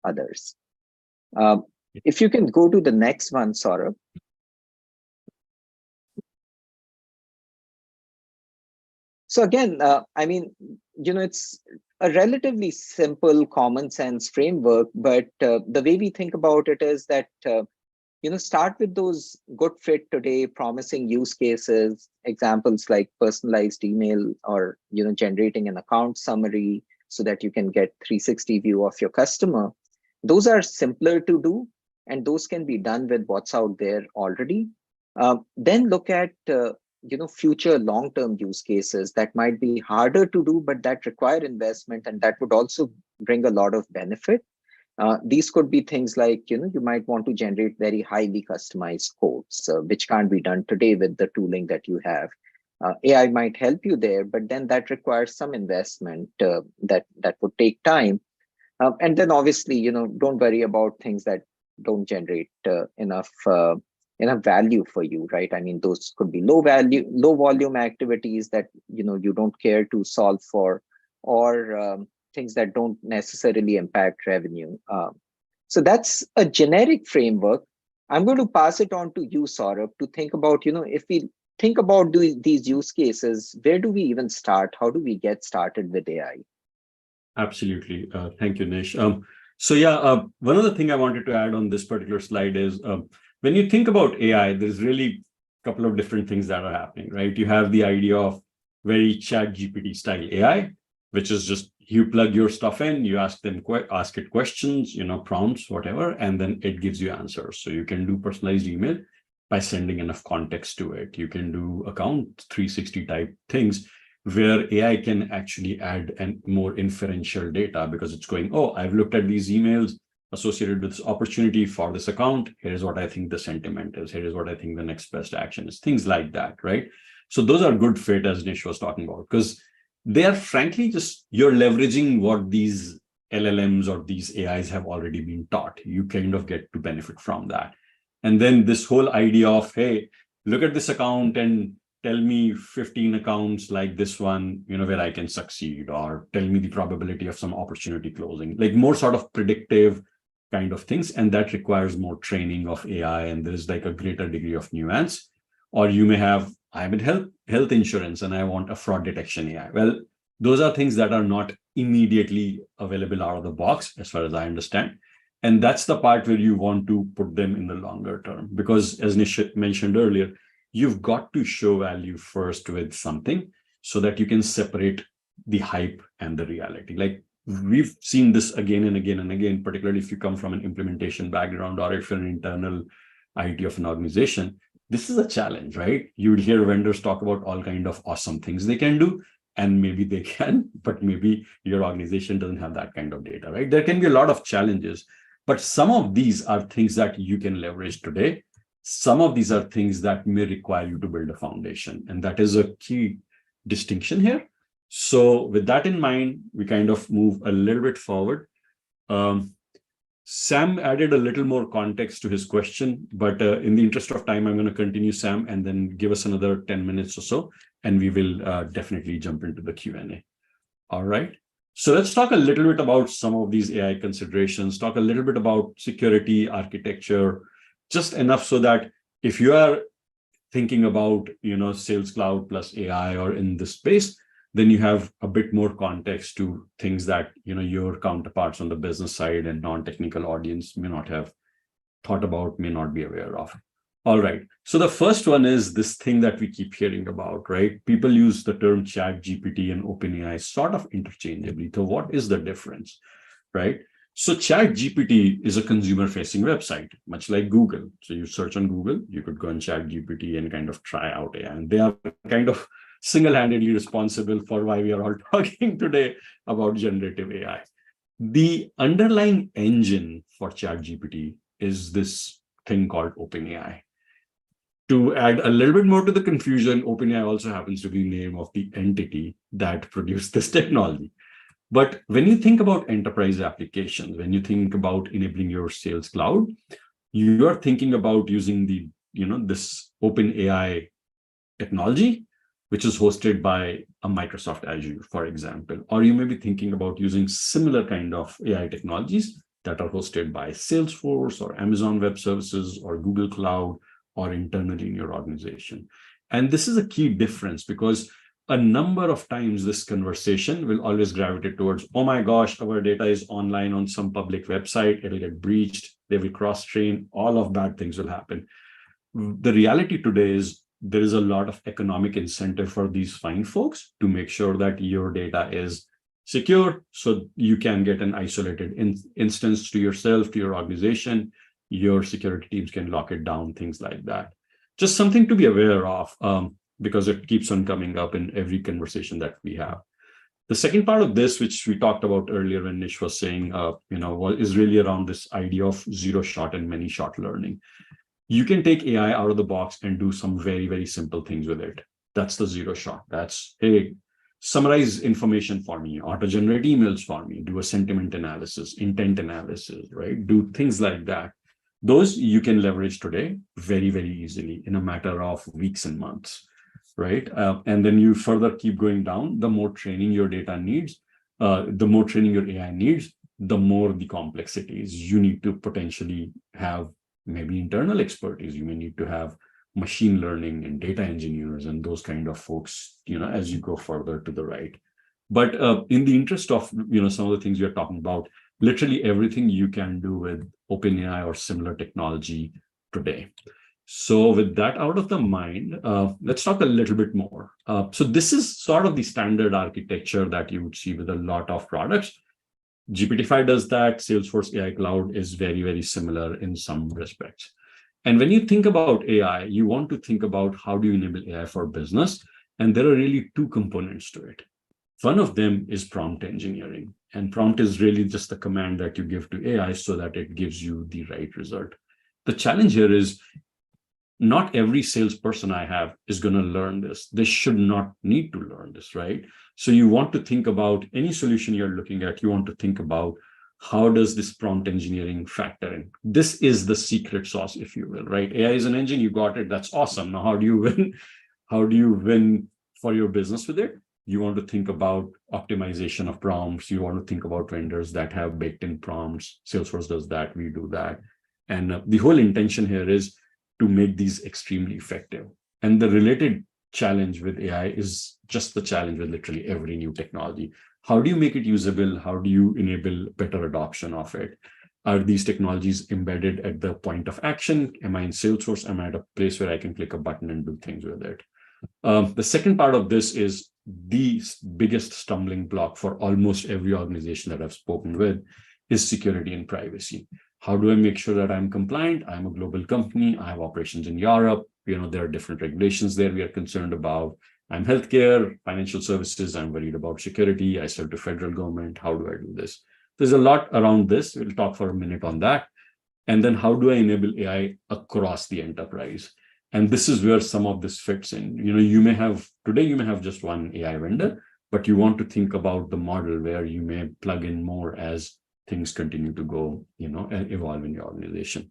S4: others. If you can go to the next one, Saurabh. So again, I mean, it's a relatively simple common sense framework, but the way we think about it is that, start with those good fit today, promising use cases, examples like personalized email, or, generating an account summary so that you can get 360 view of your customer. Those are simpler to do, and those can be done with what's out there already. Then look at, future long-term use cases that might be harder to do, but that require investment, and that would also bring a lot of benefit. These could be things like, you might want to generate very highly customized codes, which can't be done today with the tooling that you have. AI might help you there, but then that requires some investment that would take time. And then obviously, don't worry about things that don't generate enough value for you, right? I mean, those could be low volume activities that you don't care to solve for, or things that don't necessarily impact revenue. So that's a generic framework. I'm going to pass it on to you, Saurabh, to think about, if we think about these use cases, where do we even start? How do we get started with AI?
S1: Absolutely. Thank you, Nish. So yeah, one other thing I wanted to add on this particular slide is when you think about AI, there's really a couple of different things that are happening, right? You have the idea of very ChatGPT-style AI, which is just you plug your stuff in, you ask it questions, prompts, whatever, and then it gives you answers. So you can do personalized email by sending enough context to it. You can do account 360 type things where AI can actually add more inferential data, because it's going, oh, I've looked at these emails associated with this opportunity for this account. Here's what I think the sentiment is. Here is what I think the next best action is. Things like that, right? So those are good fit, as Nish was talking about, because they are frankly just, you're leveraging what these LLMs or these AIs have already been taught. You kind of get to benefit from that. And then this whole idea of, hey, look at this account and tell me 15 accounts like this one, where I can succeed, or tell me the probability of some opportunity closing, like more sort of predictive kind of things. And that requires more training of AI, and there's like a greater degree of nuance. Or you may have, I'm in health insurance and I want a fraud detection AI. Well, those are things that are not immediately available out of the box, as far as I understand. And that's the part where you want to put them in the longer term, because as Nish mentioned earlier, you've got to show value first with something so that you can separate the hype and the reality. Like we've seen this again and again and again, particularly if you come from an implementation background or if you're an internal IT of an organization. This is a challenge, right? You would hear vendors talk about all kind of awesome things they can do, and maybe they can, but maybe your organization doesn't have that kind of data, right? There can be a lot of challenges, but some of these are things that you can leverage today. Some of these are things that may require you to build a foundation, and that is a key distinction here. So with that in mind, we kind of move a little bit forward. Sam added a little more context to his question, but in the interest of time, I'm going to continue, Sam, and then give us another 10 minutes or so, and we will definitely jump into the Q&A. All right. So let's talk a little bit about some of these AI considerations, talk a little bit about security, architecture, just enough so that if you are thinking about, Sales Cloud plus AI or in this space, then you have a bit more context to things that, your counterparts on the business side and non-technical audience may not have thought about, may not be aware of. All right. So the first one is this thing that we keep hearing about, right? People use the term ChatGPT and OpenAI sort of interchangeably. So what is the difference, right? So ChatGPT is a consumer-facing website, much like Google. So you search on Google, you could go on ChatGPT and kind of try out AI. And they are kind of single-handedly responsible for why we are all talking today about generative AI. The underlying engine for ChatGPT is this thing called OpenAI. To add a little bit more to the confusion, OpenAI also happens to be the name of the entity that produced this technology. But when you think about enterprise applications, when you think about enabling your Sales Cloud, you are thinking about using the, this open AI technology, which is hosted by a Microsoft Azure, for example. Or you may be thinking about using similar kind of AI technologies that are hosted by Salesforce or Amazon Web Services or Google Cloud or internally in your organization. And this is a key difference, because a number of times this conversation will always gravitate towards, oh my gosh, our data is online on some public website, it'll get breached, they will cross-train, all of bad things will happen. The reality today is there is a lot of economic incentive for these fine folks to make sure that your data is secure, so you can get an isolated instance to yourself, to your organization. Your security teams can lock it down, things like that. Just something to be aware of, because it keeps on coming up in every conversation that we have. The second part of this, which we talked about earlier when Nish was saying, is really around this idea of zero shot and many shot learning. You can take AI out of the box and do some very, very simple things with it. That's the zero shot. That's, hey, summarize information for me, auto-generate emails for me, do a sentiment analysis, intent analysis, right? Do things like that. Those you can leverage today very, very easily in a matter of weeks and months, right? And then you further keep going down, the more training your data needs, the more training your AI needs, the more the complexities. You need to potentially have maybe internal expertise. You may need to have machine learning and data engineers and those kind of folks, as you go further to the right. But in the interest of, some of the things we are talking about, literally everything you can do with OpenAI or similar technology today. So with that out of the mind, let's talk a little bit more. So this is sort of the standard architecture that you would see with a lot of products. GPT-5 does that. Salesforce AI Cloud is very, very similar in some respects. And when you think about AI, you want to think about how do you enable AI for business? And there are really two components to it. One of them is prompt engineering. And prompt is really just the command that you give to AI so that it gives you the right result. The challenge here is not every salesperson I have is going to learn this. They should not need to learn this, right? So you want to think about any solution you're looking at, you want to think about how does this prompt engineering factor in? This is the secret sauce, if you will, right? AI is an engine, you got it, that's awesome. Now, how do you win? How do you win for your business with it? You want to think about optimization of prompts. You want to think about vendors that have baked in prompts. Salesforce does that, we do that. And the whole intention here is to make these extremely effective. And the related challenge with AI is just the challenge with literally every new technology. How do you make it usable? How do you enable better adoption of it? Are these technologies embedded at the point of action? Am I in Salesforce? Am I at a place where I can click a button and do things with it? The second part of this is the biggest stumbling block for almost every organization that I've spoken with is security and privacy. How do I make sure that I'm compliant? I'm a global company. I have operations in Europe. There are different regulations there we are concerned about. I'm healthcare, financial services. I'm worried about security. I serve the federal government. How do I do this? There's a lot around this. We'll talk for a minute on that. And then how do I enable AI across the enterprise? And this is where some of this fits in. You may have just one AI vendor, but you want to think about the model where you may plug in more as things continue to go, and evolve in your organization.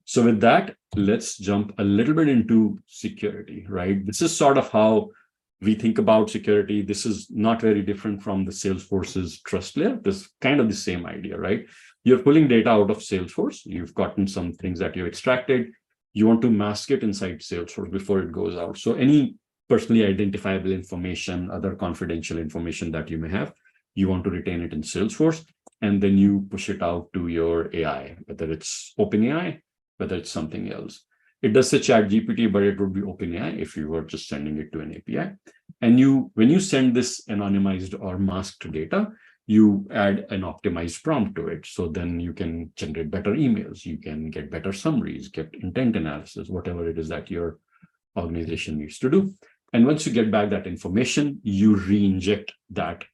S1: So with that, let's jump a little bit into security, right? This is sort of how we think about security. This is not very different from the Salesforce's trust layer. This is kind of the same idea, right? You're pulling data out of Salesforce. You've gotten some things that you've extracted. You want to mask it inside Salesforce before it goes out. So any personally identifiable information, other confidential information that you may have, you want to retain it in Salesforce. And then you push it out to your AI, whether it's OpenAI, whether it's something else. It does say ChatGPT, but it would be OpenAI if you were just sending it to an API. And when you send this anonymized or masked data, you add an optimized prompt to it. So then you can generate better emails, you can get better summaries, get intent analysis, whatever it is that your organization needs to do. And once you get back that information, you re-inject that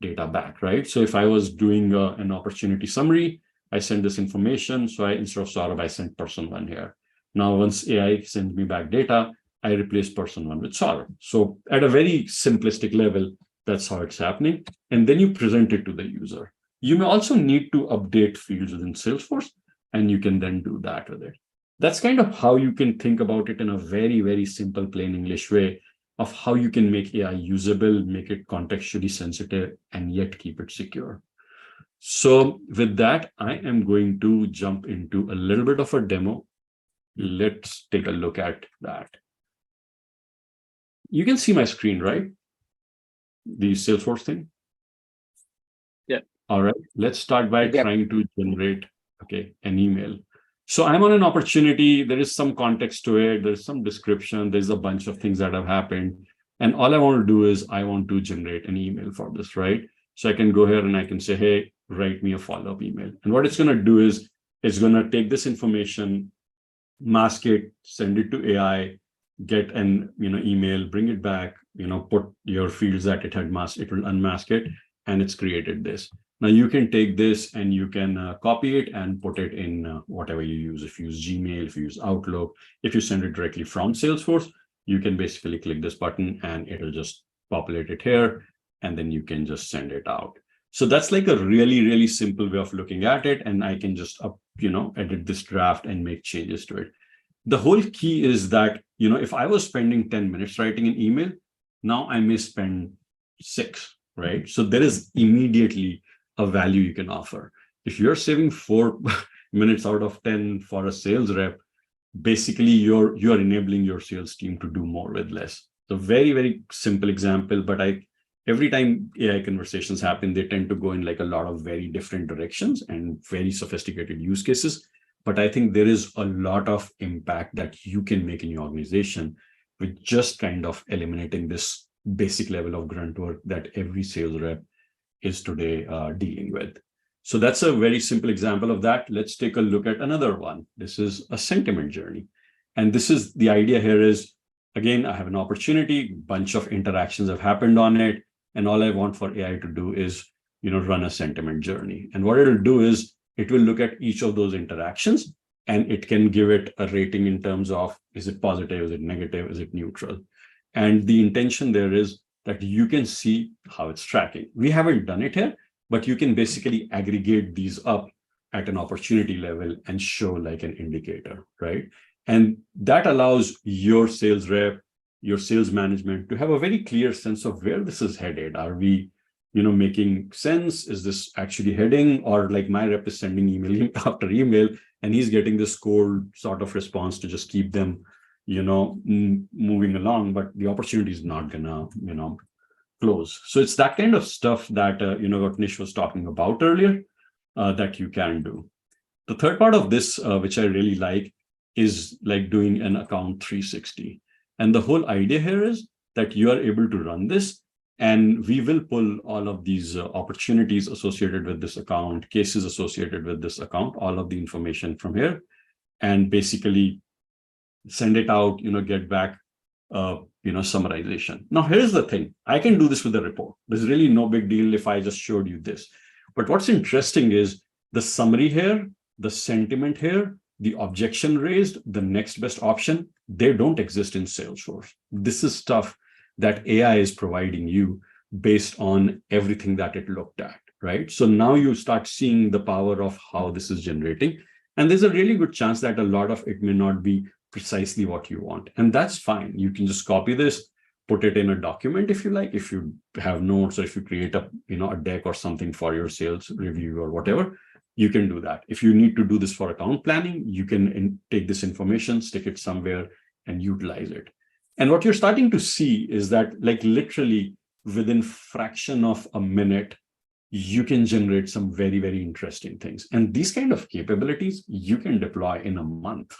S1: data back, right? So if I was doing an opportunity summary, I send this information. So instead of Saurabh, I sent person one here. Now, once AI sends me back data, I replace person one with Saurabh. So at a very simplistic level, That's how it's happening. And then you present it to the user. You may also need to update fields within Salesforce, and you can then do that with it. That's kind of how you can think about it in a very, very simple, plain English way of how you can make AI usable, make it contextually sensitive, and yet keep it secure. So with that, I am going to jump into a little bit of a demo. Let's take a look at that. You can see my screen, right? The Salesforce thing.
S3: Yeah.
S1: All right. Let's start by
S4: Yep.
S1: trying to generate, an email. So I'm on an opportunity. There is some context to it. There's some description. There's a bunch of things that have happened. And all I want to do is I want to generate an email for this, right? So I can go here and I can say, hey, write me a follow-up email. And what it's going to do is it's going to take this information, mask it, send it to AI, get an email, bring it back, put your fields that it had masked, it will unmask it, and it's created this. Now you can take this and you can copy it and put it in whatever you use. If you use Gmail, if you use Outlook, if you send it directly from Salesforce, you can basically click this button and it'll just populate it here, and then you can just send it out. So that's like a really, really simple way of looking at it. And I can just edit this draft and make changes to it. The whole key is that, if I was spending 10 minutes writing an email, now I may spend 6, right? So there is immediately a value you can offer. If you're saving 4 minutes out of 10 for a sales rep, basically you're enabling your sales team to do more with less. So very, very simple example, but every time AI conversations happen, they tend to go in like a lot of very different directions and very sophisticated use cases. But I think there is a lot of impact that you can make in your organization with just kind of eliminating this basic level of grunt work that every sales rep is today dealing with. So that's a very simple example of that. Let's take a look at another one. This is a sentiment journey. And this is the idea here is, again, I have an opportunity, bunch of interactions have happened on it. And all I want for AI to do is, run a sentiment journey. And what it'll do is it will look at each of those interactions and it can give it a rating in terms of, is it positive, is it negative, is it neutral? And the intention there is that you can see how it's tracking. We haven't done it here, but you can basically aggregate these up at an opportunity level and show like an indicator, right? And that allows your sales rep, your sales management to have a very clear sense of where this is headed. Are we, making sense? Is this actually heading? Or like my rep is sending email after email and he's getting this cold sort of response to just keep them, moving along, but the opportunity is not gonna, close. So it's that kind of stuff that, what Nish was talking about earlier, that you can do. The third part of this, which I really like, is like doing an account 360. And the whole idea here is that you are able to run this and we will pull all of these opportunities associated with this account, cases associated with this account, all of the information from here, and basically send it out, get back, summarization. Now, here's the thing. I can do this with a report. There's really no big deal if I just showed you this. But what's interesting is the summary here, the sentiment here, the objection raised, the next best option, they don't exist in Salesforce. This is stuff that AI is providing you based on everything that it looked at, right? So now you start seeing the power of how this is generating. And there's a really good chance that a lot of it may not be precisely what you want. And that's fine. You can just copy this, put it in a document if you like, if you have notes or if you create a, a deck or something for your sales review or whatever, you can do that. If you need to do this for account planning, you can take this information, stick it somewhere and utilize it. And what you're starting to see is that like literally within fraction of a minute, you can generate some very, very interesting things. And these kind of capabilities you can deploy in a month,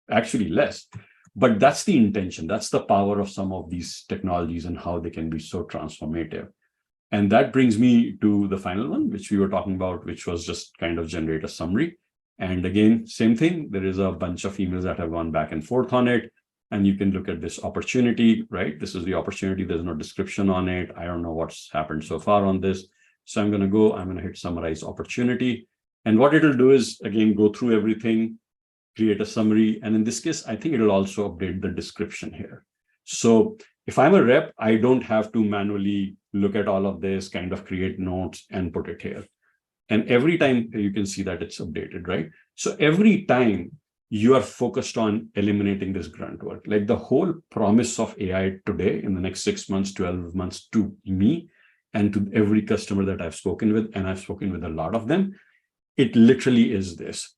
S1: actually less. But that's the intention. That's the power of some of these technologies and how they can be so transformative. And that brings me to the final one, which we were talking about, which was just kind of generate a summary. And again, same thing. There is a bunch of emails that have gone back and forth on it. And you can look at this opportunity, right? This is the opportunity. There's no description on it. I don't know what's happened so far on this. So I'm going to hit summarize opportunity. And what it'll do is, again, go through everything, create a summary. And in this case, I think it'll also update the description here. So if I'm a rep, I don't have to manually look at all of this, kind of create notes and put it here. And every time you can see that it's updated, right? So every time you are focused on eliminating this grunt work. Like the whole promise of AI today in the next 6 months, 12 months to me and to every customer that I've spoken with, and I've spoken with a lot of them, it literally is this.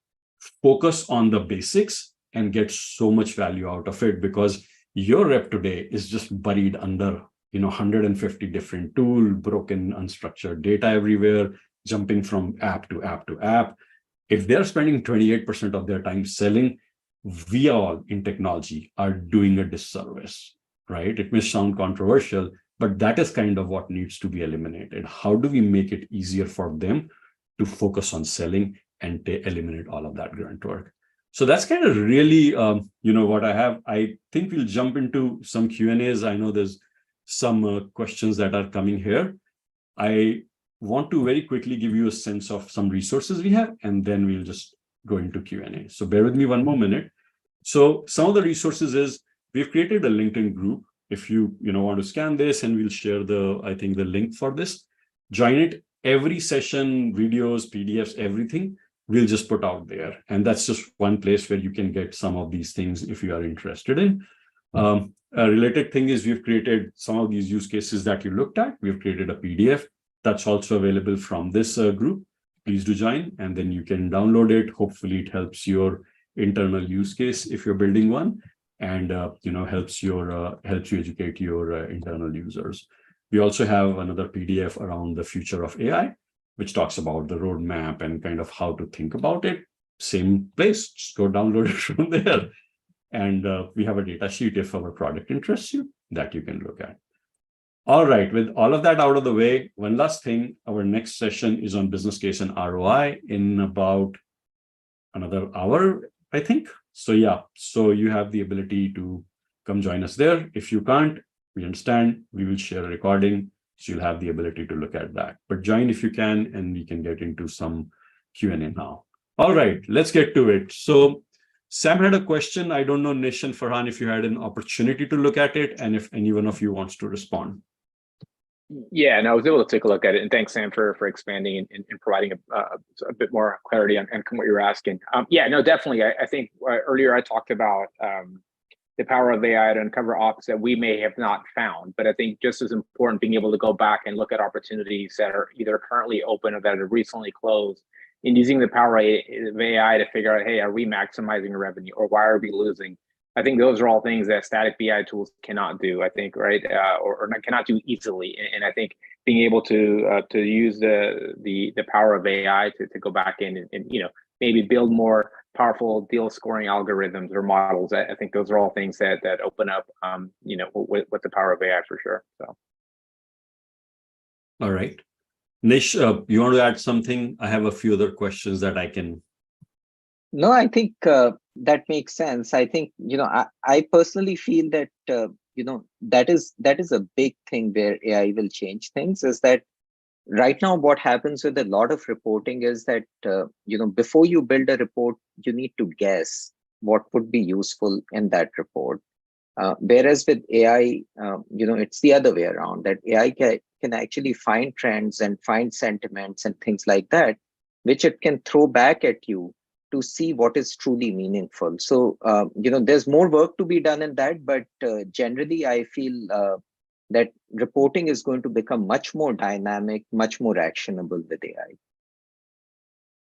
S1: Focus on the basics and get so much value out of it, because your rep today is just buried under 150 different tools, broken unstructured data everywhere, jumping from app to app to app. If they're spending 28% of their time selling, we all in technology are doing a disservice, right? It may sound controversial, but that is kind of what needs to be eliminated. How do we make it easier for them to focus on selling and eliminate all of that grunt work? So that's kind of really, what I have. I think we'll jump into some Q&As. I know there's some questions that are coming here. I want to very quickly give you a sense of some resources we have, and then we'll just go into Q&A. So bear with me one more minute. So some of the resources is we've created a LinkedIn group. If you want to scan this, and we'll share the link for this, join it. Every session, videos, PDFs, everything, we'll just put out there. And that's just one place where you can get some of these things if you are interested in. A related thing is we've created some of these use cases that you looked at. We've created a PDF that's also available from this group. Please do join, and then you can download it. Hopefully it helps your internal use case if you're building one, and helps you educate your internal users. We also have another PDF around the future of AI, which talks about the roadmap and kind of how to think about it. Same place, just go download it from there. And we have a data sheet if our product interests you that you can look at. All right, with all of that out of the way, one last thing, our next session is on business case and ROI in about another hour, I think. So yeah, so you have the ability to come join us there. If you can't, we understand, we will share a recording, so you'll have the ability to look at that. But join if you can, and we can get into some Q&A now. All right, let's get to it. So Sam had a question. I don't know, Nish and Farhan, if you had an opportunity to look at it, and if any one of you wants to respond.
S3: Yeah, and I was able to take a look at it, and thanks, Sam, for expanding and providing a bit more clarity on what you were asking. Yeah, no, definitely. I think earlier I talked about the power of AI to uncover ops that we may have not found, but I think just as important, being able to go back and look at opportunities that are either currently open or that have recently closed, and using the power of AI to figure out, hey, are we maximizing revenue, or why are we losing? I think those are all things that static BI tools cannot do, I think, right? Or cannot do easily. And I think being able to use the power of AI to go back in and maybe build more powerful deal scoring algorithms or models, I think those are all things that open up, with the power of AI for sure. So.
S1: All right. Nish, you want to add something? I have a few other questions that I can.
S4: No, I think that makes sense. I think, I personally feel that, that is a big thing where AI will change things, is that right now what happens with a lot of reporting is that, before you build a report, you need to guess what would be useful in that report. Whereas with AI, it's the other way around, that AI can actually find trends and find sentiments and things like that, which it can throw back at you to see what is truly meaningful. So, there's more work to be done in that, but generally I feel that reporting is going to become much more dynamic, much more actionable with AI.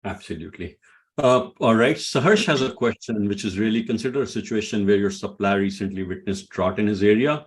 S1: Absolutely. All right. Saharsh has a question, which is really, consider a situation where your supplier recently witnessed drought in his area,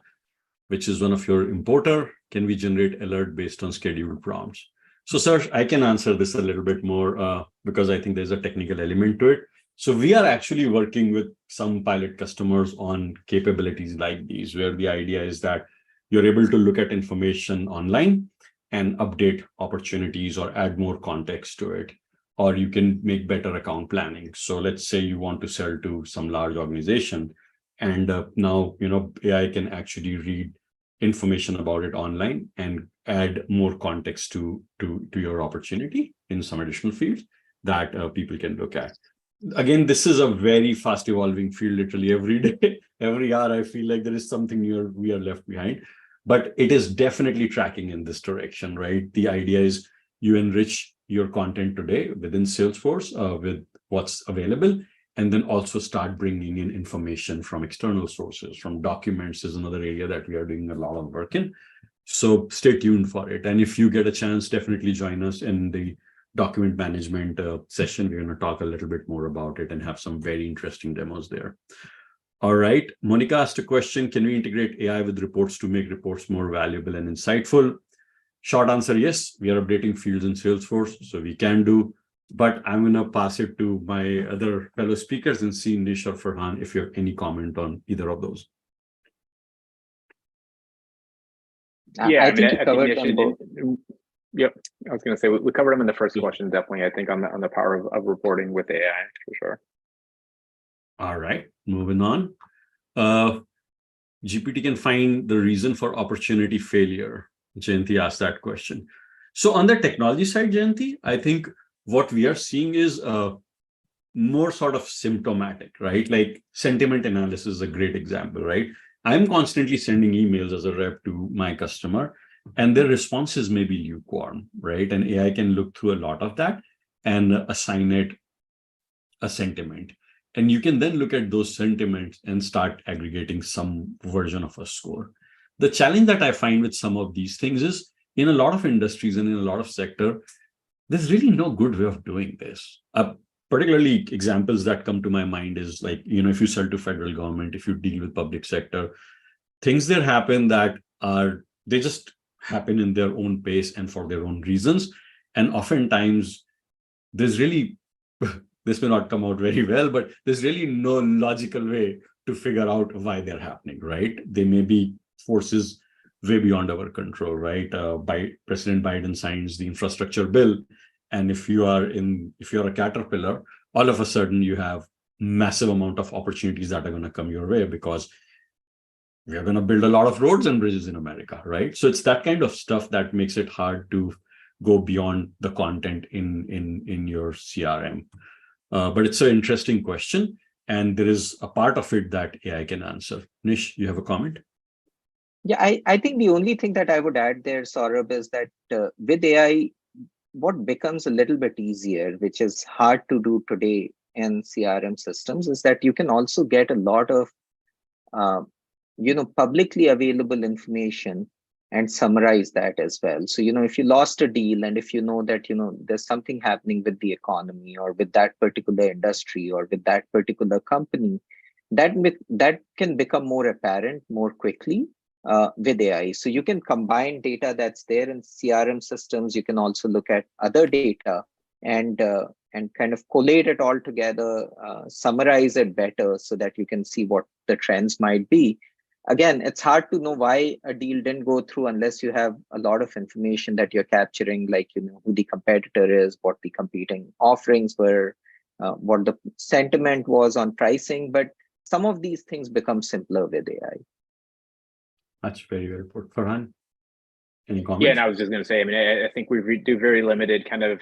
S1: which is one of your importer. Can we generate alert based on scheduled prompts? So, Saharsh, I can answer this a little bit more because I think there's a technical element to it. So we are actually working with some pilot customers on capabilities like these, where the idea is that you're able to look at information online and update opportunities or add more context to it, or you can make better account planning. So let's say you want to sell to some large organization, and now AI can actually read information about it online and add more context to your opportunity in some additional fields that people can look at. again, this is a very fast evolving field. Literally every day, every hour, I feel like there is something new we are left behind. But it is definitely tracking in this direction, right? The idea is you enrich your content today within Salesforce with what's available, and then also start bringing in information from external sources. From documents is another area that we are doing a lot of work in. So stay tuned for it. And if you get a chance, definitely join us in the document management session. We're going to talk a little bit more about it and have some very interesting demos there. All right. Monica asked a question. Can we integrate AI with reports to make reports more valuable and insightful? Short answer, yes. We are updating fields in Salesforce, so we can do. But I'm going to pass it to my other fellow speakers and see Nish or Farhan if you have any comment on either of those.
S3: Yeah,
S4: I think you covered on both.
S3: Yep, I was going to say we covered them in the first question. Definitely, I think on the power of reporting with AI for sure.
S1: All right, moving on. GPT can find the reason for opportunity failure. Jayanti asked that question. So on the technology side, Jayanti, I think what we are seeing is more sort of symptomatic, right? Like sentiment analysis is a great example, right? I'm constantly sending emails as a rep to my customer, and their responses may be lukewarm, right? And AI can look through a lot of that and assign it a sentiment. And you can then look at those sentiments and start aggregating some version of a score. The challenge that I find with some of these things is in a lot of industries and in a lot of sector, there's really no good way of doing this. Particularly examples that come to my mind is like, if you sell to federal government, if you deal with public sector, things that happen that they just happen in their own pace and for their own reasons. And oftentimes there's really, this may not come out very well, but there's really no logical way to figure out why they're happening, right? They may be forces way beyond our control, right? President Biden signs the infrastructure bill. And if you're a caterpillar, all of a sudden you have massive amount of opportunities that are going to come your way because we are going to build a lot of roads and bridges in America, right? So it's that kind of stuff that makes it hard to go beyond the content in your CRM. But it's an interesting question, and there is a part of it that AI can answer. Nish, you have a comment?
S4: Yeah, I think the only thing that I would add there, Saurabh, is that with AI, what becomes a little bit easier, which is hard to do today in CRM systems, is that you can also get a lot of publicly available information and summarize that as well. So, if you lost a deal and if you know that, there's something happening with the economy or with that particular industry or with that particular company, that can become more apparent more quickly with AI. So you can combine data that's there in CRM systems. You can also look at other data and kind of collate it all together, summarize it better so that you can see what the trends might be. Again, it's hard to know why a deal didn't go through unless you have a lot of information that you're capturing, like who the competitor is, what the competing offerings were, what the sentiment was on pricing. But some of these things become simpler with AI.
S1: That's very well put. Farhan, any comments?
S3: Yeah, and I was just going to say, I think we do very limited kind of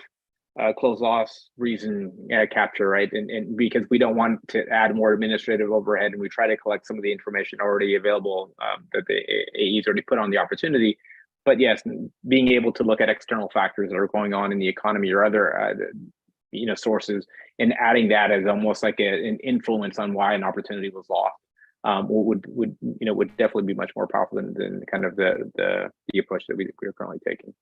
S3: close loss reason capture, right? And because we don't want to add more administrative overhead, and we try to collect some of the information already available that the AE's already put on the opportunity. But yes, being able to look at external factors that are going on in the economy or other sources, and adding that as almost like an influence on why an opportunity was lost would definitely be much more powerful than kind of the approach that we're currently taking.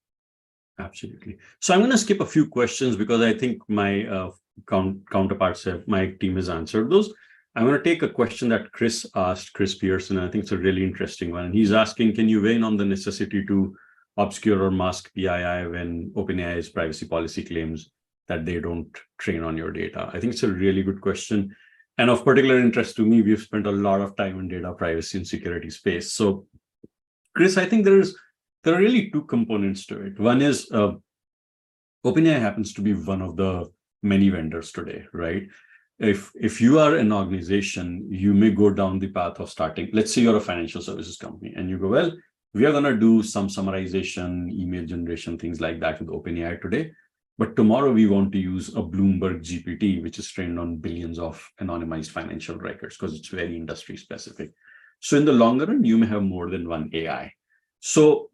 S1: Absolutely. So I'm going to skip a few questions because I think my counterparts my team has answered those. I'm going to take a question that Chris asked, Chris Pearson. I think it's a really interesting one. He's asking, can you weigh in on the necessity to obscure or mask PII when OpenAI's privacy policy claims that they don't train on your data? I think it's a really good question. And of particular interest to me, we've spent a lot of time in data privacy and security space. So, Chris, I think there are really two components to it. One is OpenAI happens to be one of the many vendors today, right? If you are an organization, you may go down the path of starting, let's say you're a financial services company and you go, well, we are going to do some summarization, email generation, things like that with OpenAI today. But tomorrow we want to use a Bloomberg GPT, which is trained on billions of anonymized financial records because it's very industry specific. So in the longer run, you may have more than one AI. So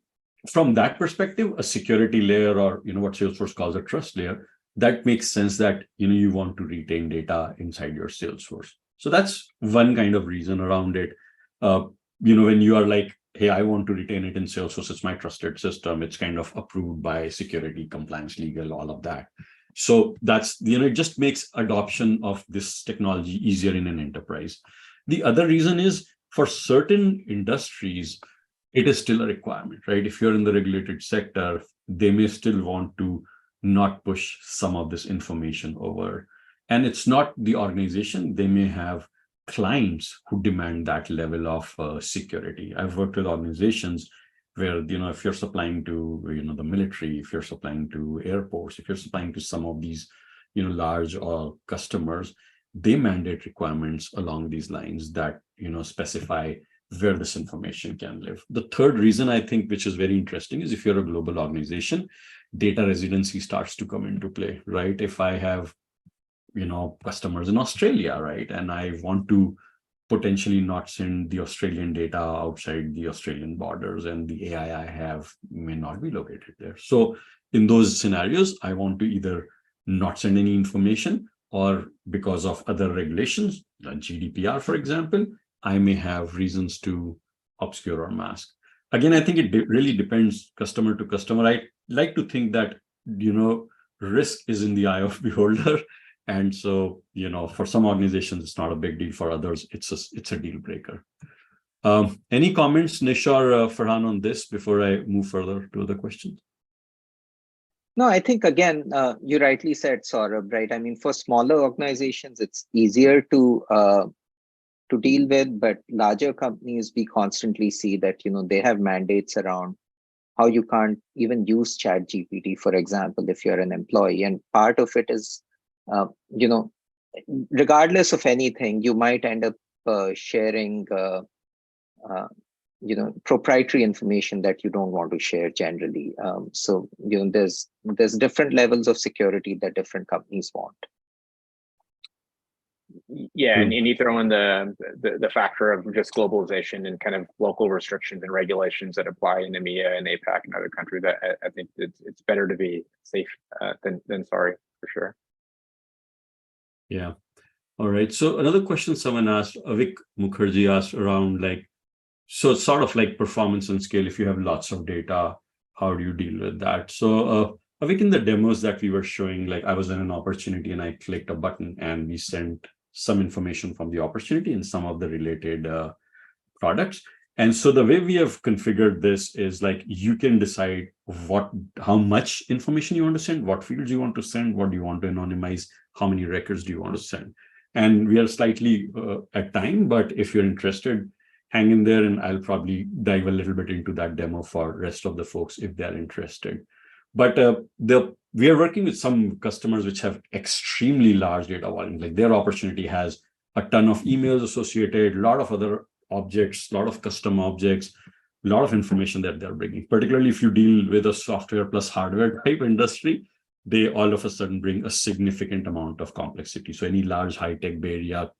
S1: from that perspective, a security layer, or what Salesforce calls a trust layer, that makes sense that you want to retain data inside your Salesforce. So that's one kind of reason around it. When you are like, hey, I want to retain it in Salesforce, it's my trusted system, it's kind of approved by security, compliance, legal, all of that. So that's, it just makes adoption of this technology easier in an enterprise. The other reason is for certain industries, it is still a requirement, right? If you're in the regulated sector, they may still want to not push some of this information over. And it's not the organization, they may have clients who demand that level of security. I've worked with organizations where, if you're supplying to, the military, if you're supplying to airports, if you're supplying to some of these, large customers, they mandate requirements along these lines that, specify where this information can live. The third reason I think, which is very interesting, is if you're a global organization, data residency starts to come into play, right? If I have customers in Australia, right? And I want to potentially not send the Australian data outside the Australian borders, and the AI I have may not be located there. So in those scenarios, I want to either not send any information, or because of other regulations, like GDPR, for example, I may have reasons to obscure or mask. Again, I think it really depends customer to customer. I like to think that, risk is in the eye of beholder. And so, for some organizations, it's not a big deal. For others, it's a deal breaker. Any comments, Nish or Farhan, on this before I move further to the questions?
S4: No, I think, again, you rightly said, Saurabh, right? I mean, for smaller organizations, it's easier to deal with, but larger companies, we constantly see that, they have mandates around how you can't even use ChatGPT, for example, if you're an employee. And part of it is, regardless of anything, you might end up sharing, proprietary information that you don't want to share generally. So, there's different levels of security that different companies want.
S3: Yeah, and you throw in the factor of just globalization and kind of local restrictions and regulations that apply in EMEA and APAC and other countries. That I think it's better to be safe than sorry, for sure.
S1: Yeah. All right. So another question someone asked, Avik Mukherjee asked around so it's sort of like performance and scale. If you have lots of data, how do you deal with that? So Avik, in the demos that we were showing, I was in an opportunity and I clicked a button and we sent some information from the opportunity and some of the related products. And so the way we have configured this is you can decide how much information you want to send, what fields you want to send, what do you want to anonymize, how many records do you want to send. And we are slightly at time, but if you're interested, hang in there and I'll probably dive a little bit into that demo for rest of the folks if they're interested. But we are working with some customers which have extremely large data volume. Their opportunity has a ton of emails associated, a lot of other objects, a lot of custom objects, a lot of information that they're bringing. Particularly if you deal with a software plus hardware type industry, they all of a sudden bring a significant amount of complexity. So any large high-tech Bay Area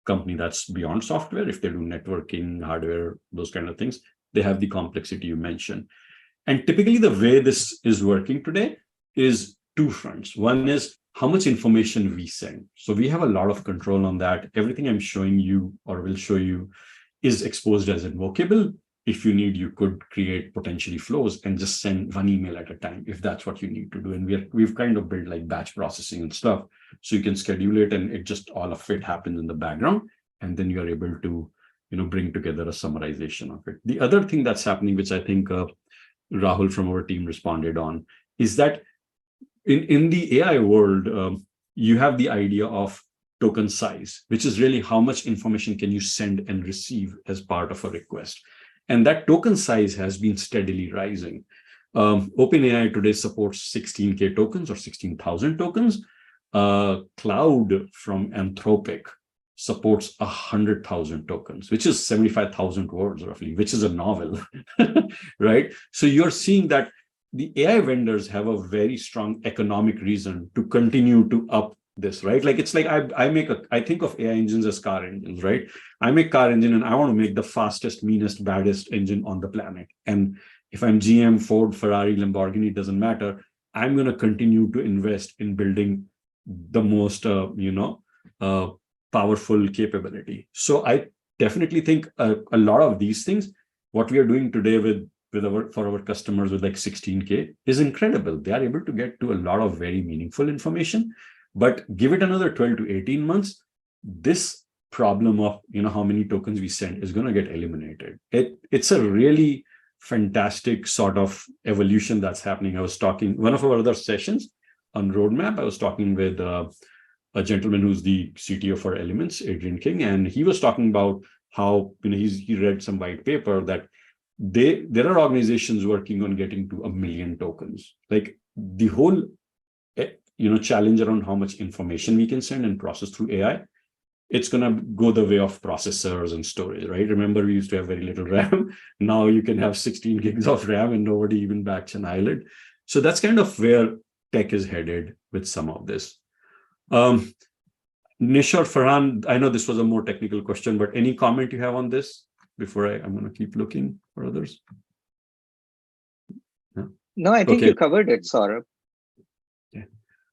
S1: company that's beyond software, if they do networking, hardware, those kind of things, they have the complexity you mentioned. And typically the way this is working today is two fronts. One is how much information we send. So we have a lot of control on that. Everything I'm showing you or will show you is exposed as invocable. If you need, you could create potentially flows and just send one email at a time if that's what you need to do. And we've kind of built batch processing and stuff, so you can schedule it and it just all of it happens in the background, and then you're able to bring together a summarization of it. The other thing that's happening, which I think Rahul from our team responded on, is that in the AI world, you have the idea of token size, which is really how much information can you send and receive as part of a request. And that token size has been steadily rising. OpenAI today supports 16K tokens or 16,000 tokens. Cloud from Anthropic supports 100,000 tokens, which is 75,000 words roughly, which is a novel, right? So you're seeing that the AI vendors have a very strong economic reason to continue to up this, right? Like it's like I think of AI engines as car engines, right? I make car engine and I want to make the fastest, meanest, baddest engine on the planet. And if I'm GM, Ford, Ferrari, Lamborghini, it doesn't matter. I'm going to continue to invest in building the most, powerful capability. So I definitely think a lot of these things, what we are doing today for our customers with like 16K is incredible. They are able to get to a lot of very meaningful information, but give it another 12 to 18 months, this problem of how many tokens we send is going to get eliminated. It's a really fantastic sort of evolution that's happening. I was talking one of our other sessions on roadmap. I was talking with a gentleman who's the CTO for Elements, Adrian King, and he was talking about how he read some white paper that there are organizations working on getting to 1 million tokens. Like the whole challenge around how much information we can send and process through AI, it's going to go the way of processors and storage, right? Remember, we used to have very little RAM. Now you can have 16 gigs of RAM and nobody even bats an eyelid. So that's kind of where tech is headed with some of this. Nish or Farhan, I know this was a more technical question, but any comment you have on this before I'm going to keep looking for others?
S4: No, I think
S1: Okay.
S4: you covered it, Saurabh.
S1: Yeah.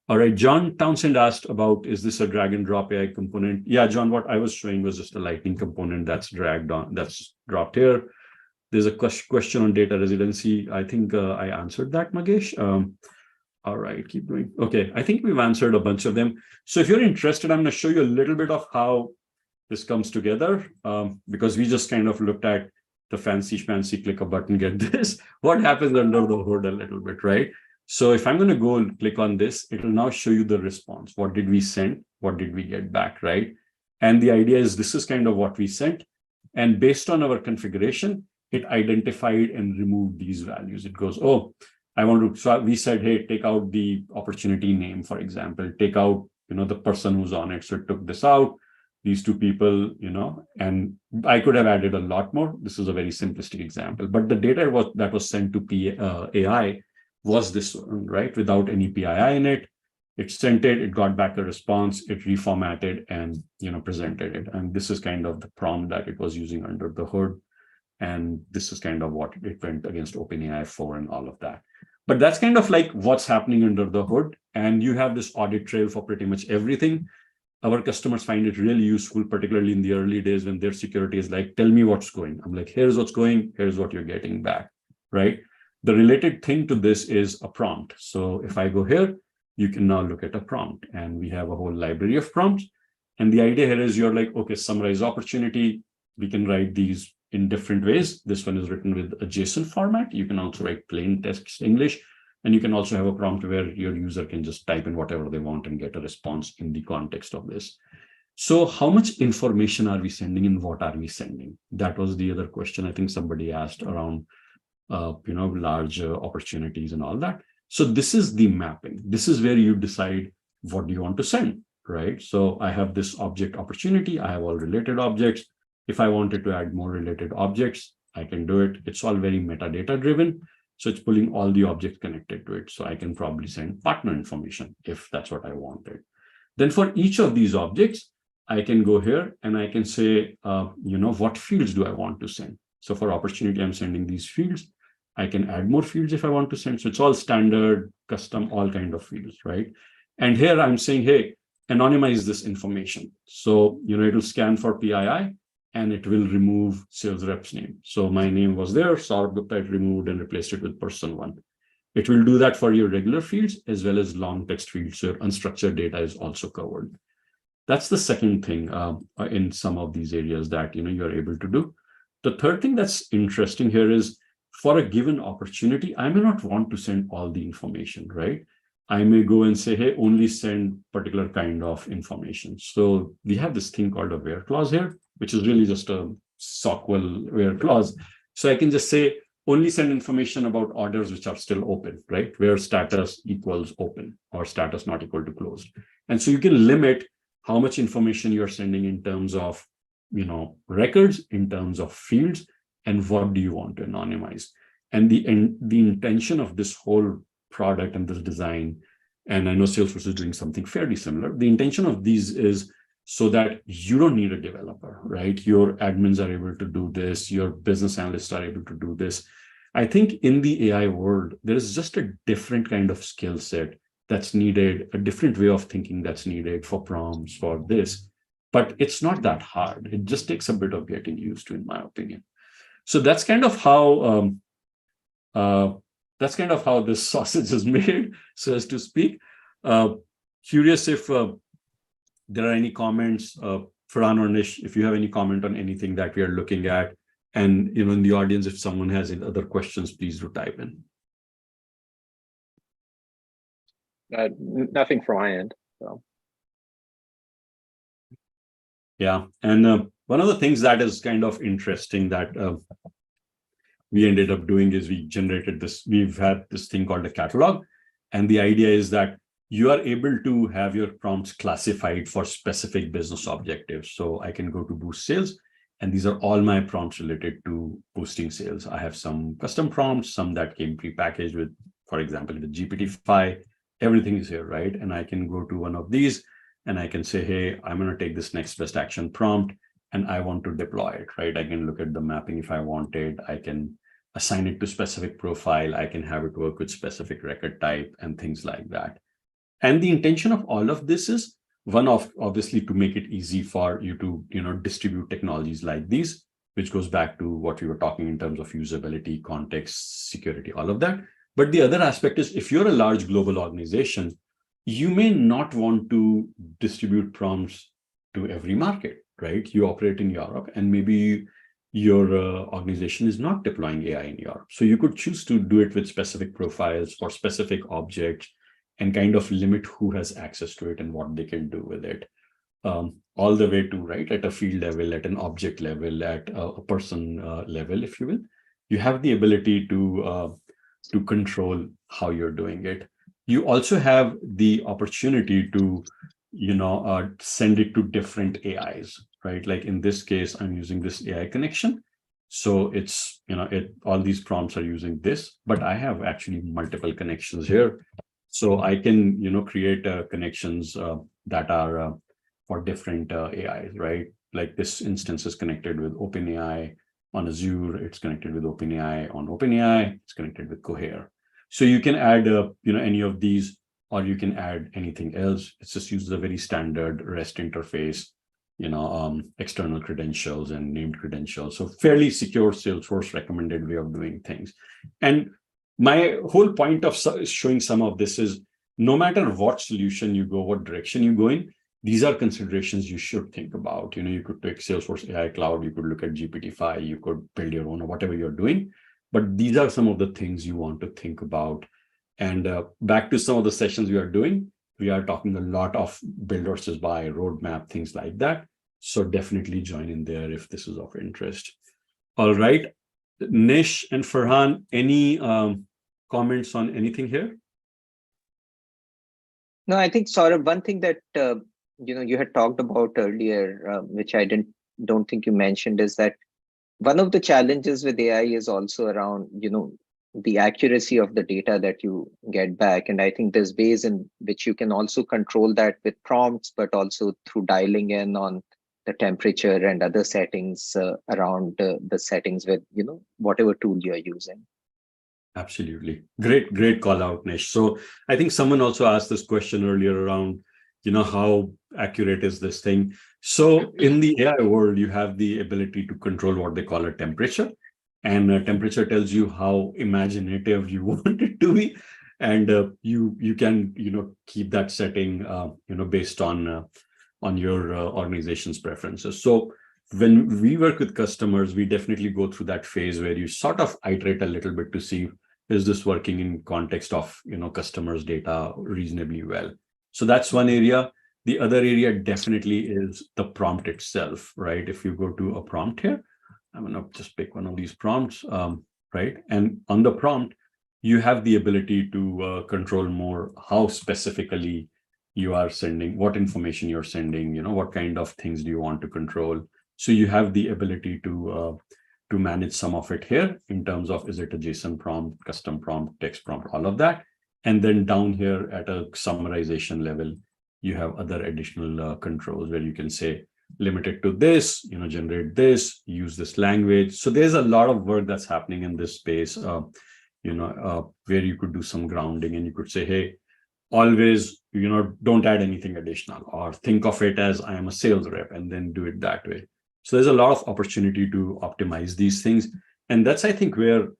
S1: All right. John Townsend asked about, is this a drag and drop AI component? Yeah, John, what I was showing was just a lightning component that's dragged on, that's dropped here. There's a question on data residency. I think I answered that, Magesh. All right, keep going. Okay, I think we've answered a bunch of them. So if you're interested, I'm going to show you a little bit of how this comes together, because we just kind of looked at the fancy click a button, get this. What happens under the hood a little bit, right? So if I'm going to go and click on this, it will now show you the response. What did we send? What did we get back, right? And the idea is this is kind of what we sent. And based on our configuration, it identified and removed these values. It goes, oh, I want to, so we said, hey, take out the opportunity name, for example, take out, the person who's on it. So it took this out, these two people, and I could have added a lot more. This is a very simplistic example, but the data that was sent to AI was this one, right? Without any PII in it. It sent it, it got back a response, it reformatted and, presented it. And this is kind of the prompt that it was using under the hood. And this is kind of what it went against OpenAI for and all of that. But that's kind of like what's happening under the hood. And you have this audit trail for pretty much everything. Our customers find it really useful, particularly in the early days when their security is like, tell me what's going. I'm like, here's what's going, here's what you're getting back, right? The related thing to this is a prompt. So if I go here, you can now look at a prompt and we have a whole library of prompts. And the idea here is you're like, okay, summarize opportunity. We can write these in different ways. This one is written with a JSON format. You can also write plain text English. And you can also have a prompt where your user can just type in whatever they want and get a response in the context of this. So how much information are we sending and what are we sending? That was the other question I think somebody asked around, large opportunities and all that. So this is the mapping. This is where you decide what do you want to send, right? So I have this object opportunity. I have all related objects. If I wanted to add more related objects, I can do it. It's all very metadata driven. So it's pulling all the objects connected to it. So I can probably send partner information if that's what I wanted. Then for each of these objects, I can go here and I can say, what fields do I want to send? So for opportunity, I'm sending these fields. I can add more fields if I want to send. So it's all standard, custom, all kind of fields, right? And here I'm saying, hey, anonymize this information. So, it will scan for PII and it will remove sales rep's name. So my name was there, Saurabh Gupta, it removed and replaced it with person one. It will do that for your regular fields as well as long text fields. So your unstructured data is also covered. That's the second thing in some of these areas that you are able to do. The third thing that's interesting here is for a given opportunity, I may not want to send all the information, right? I may go and say, hey, only send particular kind of information. So we have this thing called a where clause here, which is really just a SOQL where clause. So I can just say, only send information about orders which are still open, right? Where status equals open or status not equal to closed. And so you can limit how much information you're sending in terms of, records, in terms of fields, and what do you want to anonymize. And the intention of this whole product and this design, and I know Salesforce is doing something fairly similar. The intention of these is so that you don't need a developer, right? Your admins are able to do this. Your business analysts are able to do this. I think in the AI world, there is just a different kind of skill set that's needed, a different way of thinking that's needed for prompts, for this. But it's not that hard. It just takes a bit of getting used to, in my opinion. So that's kind of how this sausage is made, so as to speak. Curious if there are any comments, Farhan or Nish, if you have any comment on anything that we are looking at, and in the audience, if someone has any other questions, please do type in.
S3: Nothing from my end. So.
S1: Yeah, and one of the things that is kind of interesting that we ended up doing is we generated this. We've had this thing called a catalog, and the idea is that you are able to have your prompts classified for specific business objectives. So I can go to boost sales, and these are all my prompts related to boosting sales. I have some custom prompts, some that came prepackaged with, for example, with GPT-5. Everything is here, right? And I can go to one of these and I can say, hey, I'm going to take this next best action prompt and I want to deploy it, right? I can look at the mapping if I wanted. I can assign it to specific profile. I can have it work with specific record type and things like that. And the intention of all of this is one of, obviously, to make it easy for you to, distribute technologies like these, which goes back to what we were talking in terms of usability, context, security, all of that. But the other aspect is if you're a large global organization, you may not want to distribute prompts to every market, right? You operate in Europe and maybe your organization is not deploying AI in Europe. So you could choose to do it with specific profiles for specific objects and kind of limit who has access to it and what they can do with it. All the way to, right, at a field level, at an object level, at a person level, if you will. You have the ability to control how you're doing it. You also have the opportunity to, send it to different AIs, right? Like in this case, I'm using this AI connection. So it's, all these prompts are using this, but I have actually multiple connections here. So I can, create connections that are for different AIs, right? Like this instance is connected with OpenAI on Azure. It's connected with OpenAI on OpenAI. It's connected with Cohere. So you can add, any of these, or you can add anything else. It just uses a very standard REST interface, external credentials and named credentials. So fairly secure Salesforce recommended way of doing things. And my whole point of showing some of this is no matter what solution you go, what direction you go in, these are considerations you should think about. You could take Salesforce AI Cloud, you could look at GPT-5, you could build your own or whatever you're doing. But these are some of the things you want to think about. And back to some of the sessions we are doing, we are talking a lot of build versus buy, roadmap, things like that. So definitely join in there if this is of interest. All right. Nish and Farhan, any comments on anything here?
S4: No, I think, Saurabh, one thing that you had talked about earlier, which I don't think you mentioned, is that one of the challenges with AI is also around, the accuracy of the data that you get back. And I think there's ways in which you can also control that with prompts, but also through dialing in on the temperature and other settings around the settings with, whatever tool you're using.
S1: Absolutely. Great call out, Nish. So I think someone also asked this question earlier around, how accurate is this thing? So in the AI world, you have the ability to control what they call a temperature. And temperature tells you how imaginative you want it to be. And you can, keep that setting, based on your organization's preferences. So when we work with customers, we definitely go through that phase where you sort of iterate a little bit to see, is this working in context of, customers' data reasonably well? So that's one area. The other area definitely is the prompt itself, right? If you go to a prompt here, I'm going to just pick one of these prompts, right? And on the prompt, you have the ability to control more how specifically you are sending, what information you're sending, what kind of things do you want to control. So you have the ability to to manage some of it here in terms of, is it a JSON prompt, custom prompt, text prompt, all of that. And then down here at a summarization level, you have other additional controls where you can say, limit it to this, generate this, use this language. So there's a lot of work that's happening in this space, where you could do some grounding and you could say, hey, always, don't add anything additional, or think of it as I am a sales rep and then do it that way. So there's a lot of opportunity to optimize these things. And that's, I think, where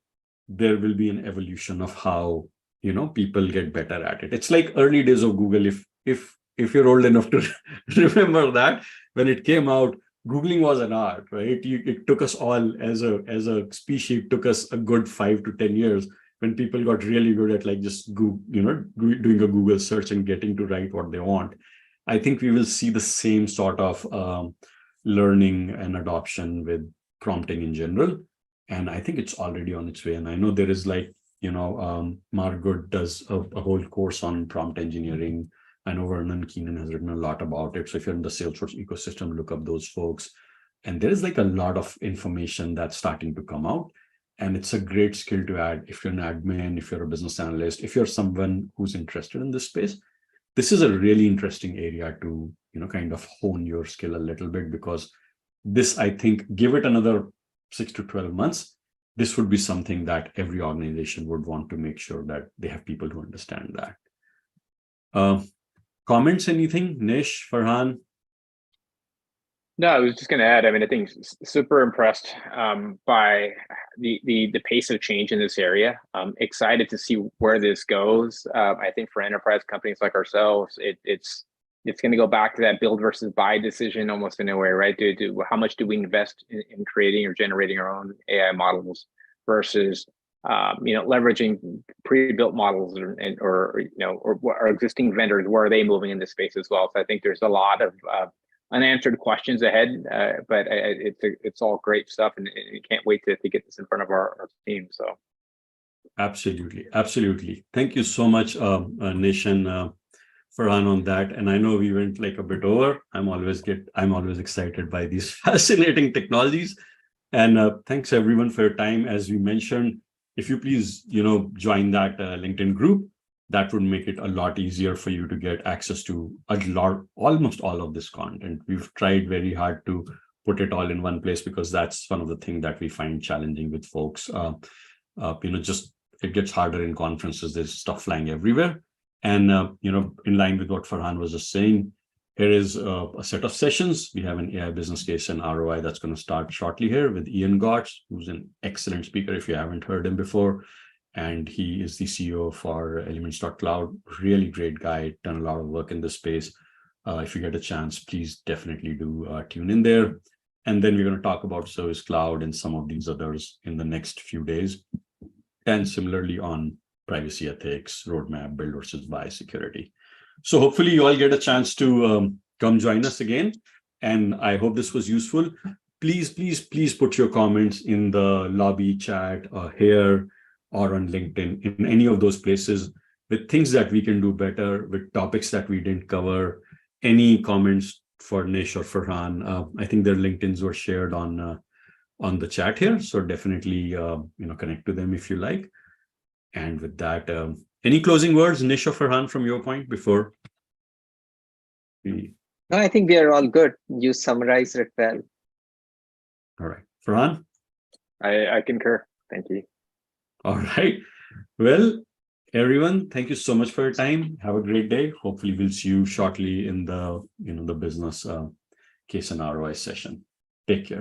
S1: there will be an evolution of how, people get better at it. It's like early days of Google. If you're old enough to remember that, when it came out, Googling was an art, right? It took us all as a species, it took us a good 5 to 10 years when people got really good at like just doing a Google search and getting to write what they want. I think we will see the same sort of learning and adoption with prompting in general. And I think it's already on its way. And I know there is like, Margot does a whole course on prompt engineering. I know Vernon Keenan has written a lot about it. So if you're in the Salesforce ecosystem, look up those folks. And there is like a lot of information that's starting to come out. And it's a great skill to add if you're an admin, if you're a business analyst, if you're someone who's interested in this space. This is a really interesting area to, kind of hone your skill a little bit, because this, I think, give it another 6 to 12 months, this would be something that every organization would want to make sure that they have people who understand that. Comments, anything? Nish, Farhan?
S3: No, I was just going to add, I think super impressed by the pace of change in this area. Excited to see where this goes. I think for enterprise companies like ourselves, it's going to go back to that build versus buy decision almost in a way, right? How much do we invest in creating or generating our own AI models versus leveraging pre-built models or our existing vendors? Where are they moving in this space as well? So I think there's a lot of unanswered questions ahead, but it's all great stuff, and can't wait to get this in front of our team. So
S1: absolutely. Thank you so much, Nish and Farhan, on that. And I know we went like a bit over. I'm always excited by these fascinating technologies. And thanks everyone for your time. As we mentioned, if you please, join that LinkedIn group, that would make it a lot easier for you to get access to almost all of this content. We've tried very hard to put it all in one place, because that's one of the things that we find challenging with folks. Just it gets harder in conferences. There's stuff flying everywhere. And, in line with what Farhan was just saying, here is a set of sessions. We have an AI business case and ROI that's going to start shortly here with Ian Gotts, who's an excellent speaker if you haven't heard him before. And he is the CEO for Elements.cloud. Really great guy, done a lot of work in this space. If you get a chance, please definitely do tune in there. And then we're going to talk about Service Cloud and some of these others in the next few days. And similarly on privacy ethics, roadmap, build versus buy, security. So hopefully you all get a chance to come join us again. And I hope this was useful. Please put your comments in the lobby chat here or on LinkedIn, in any of those places, with things that we can do better, with topics that we didn't cover. Any comments for Nish or Farhan? I think their LinkedIns were shared on the chat here. So definitely, connect to them if you like. And with that, any closing words, Nish or Farhan, from your point before we...
S4: No, I think we are all good. You summarized it well.
S1: All right. Farhan?
S3: I concur. Thank you.
S1: All right. Well, everyone, thank you so much for your time. Have a great day. Hopefully we'll see you shortly in the, the business case and ROI session. Take care.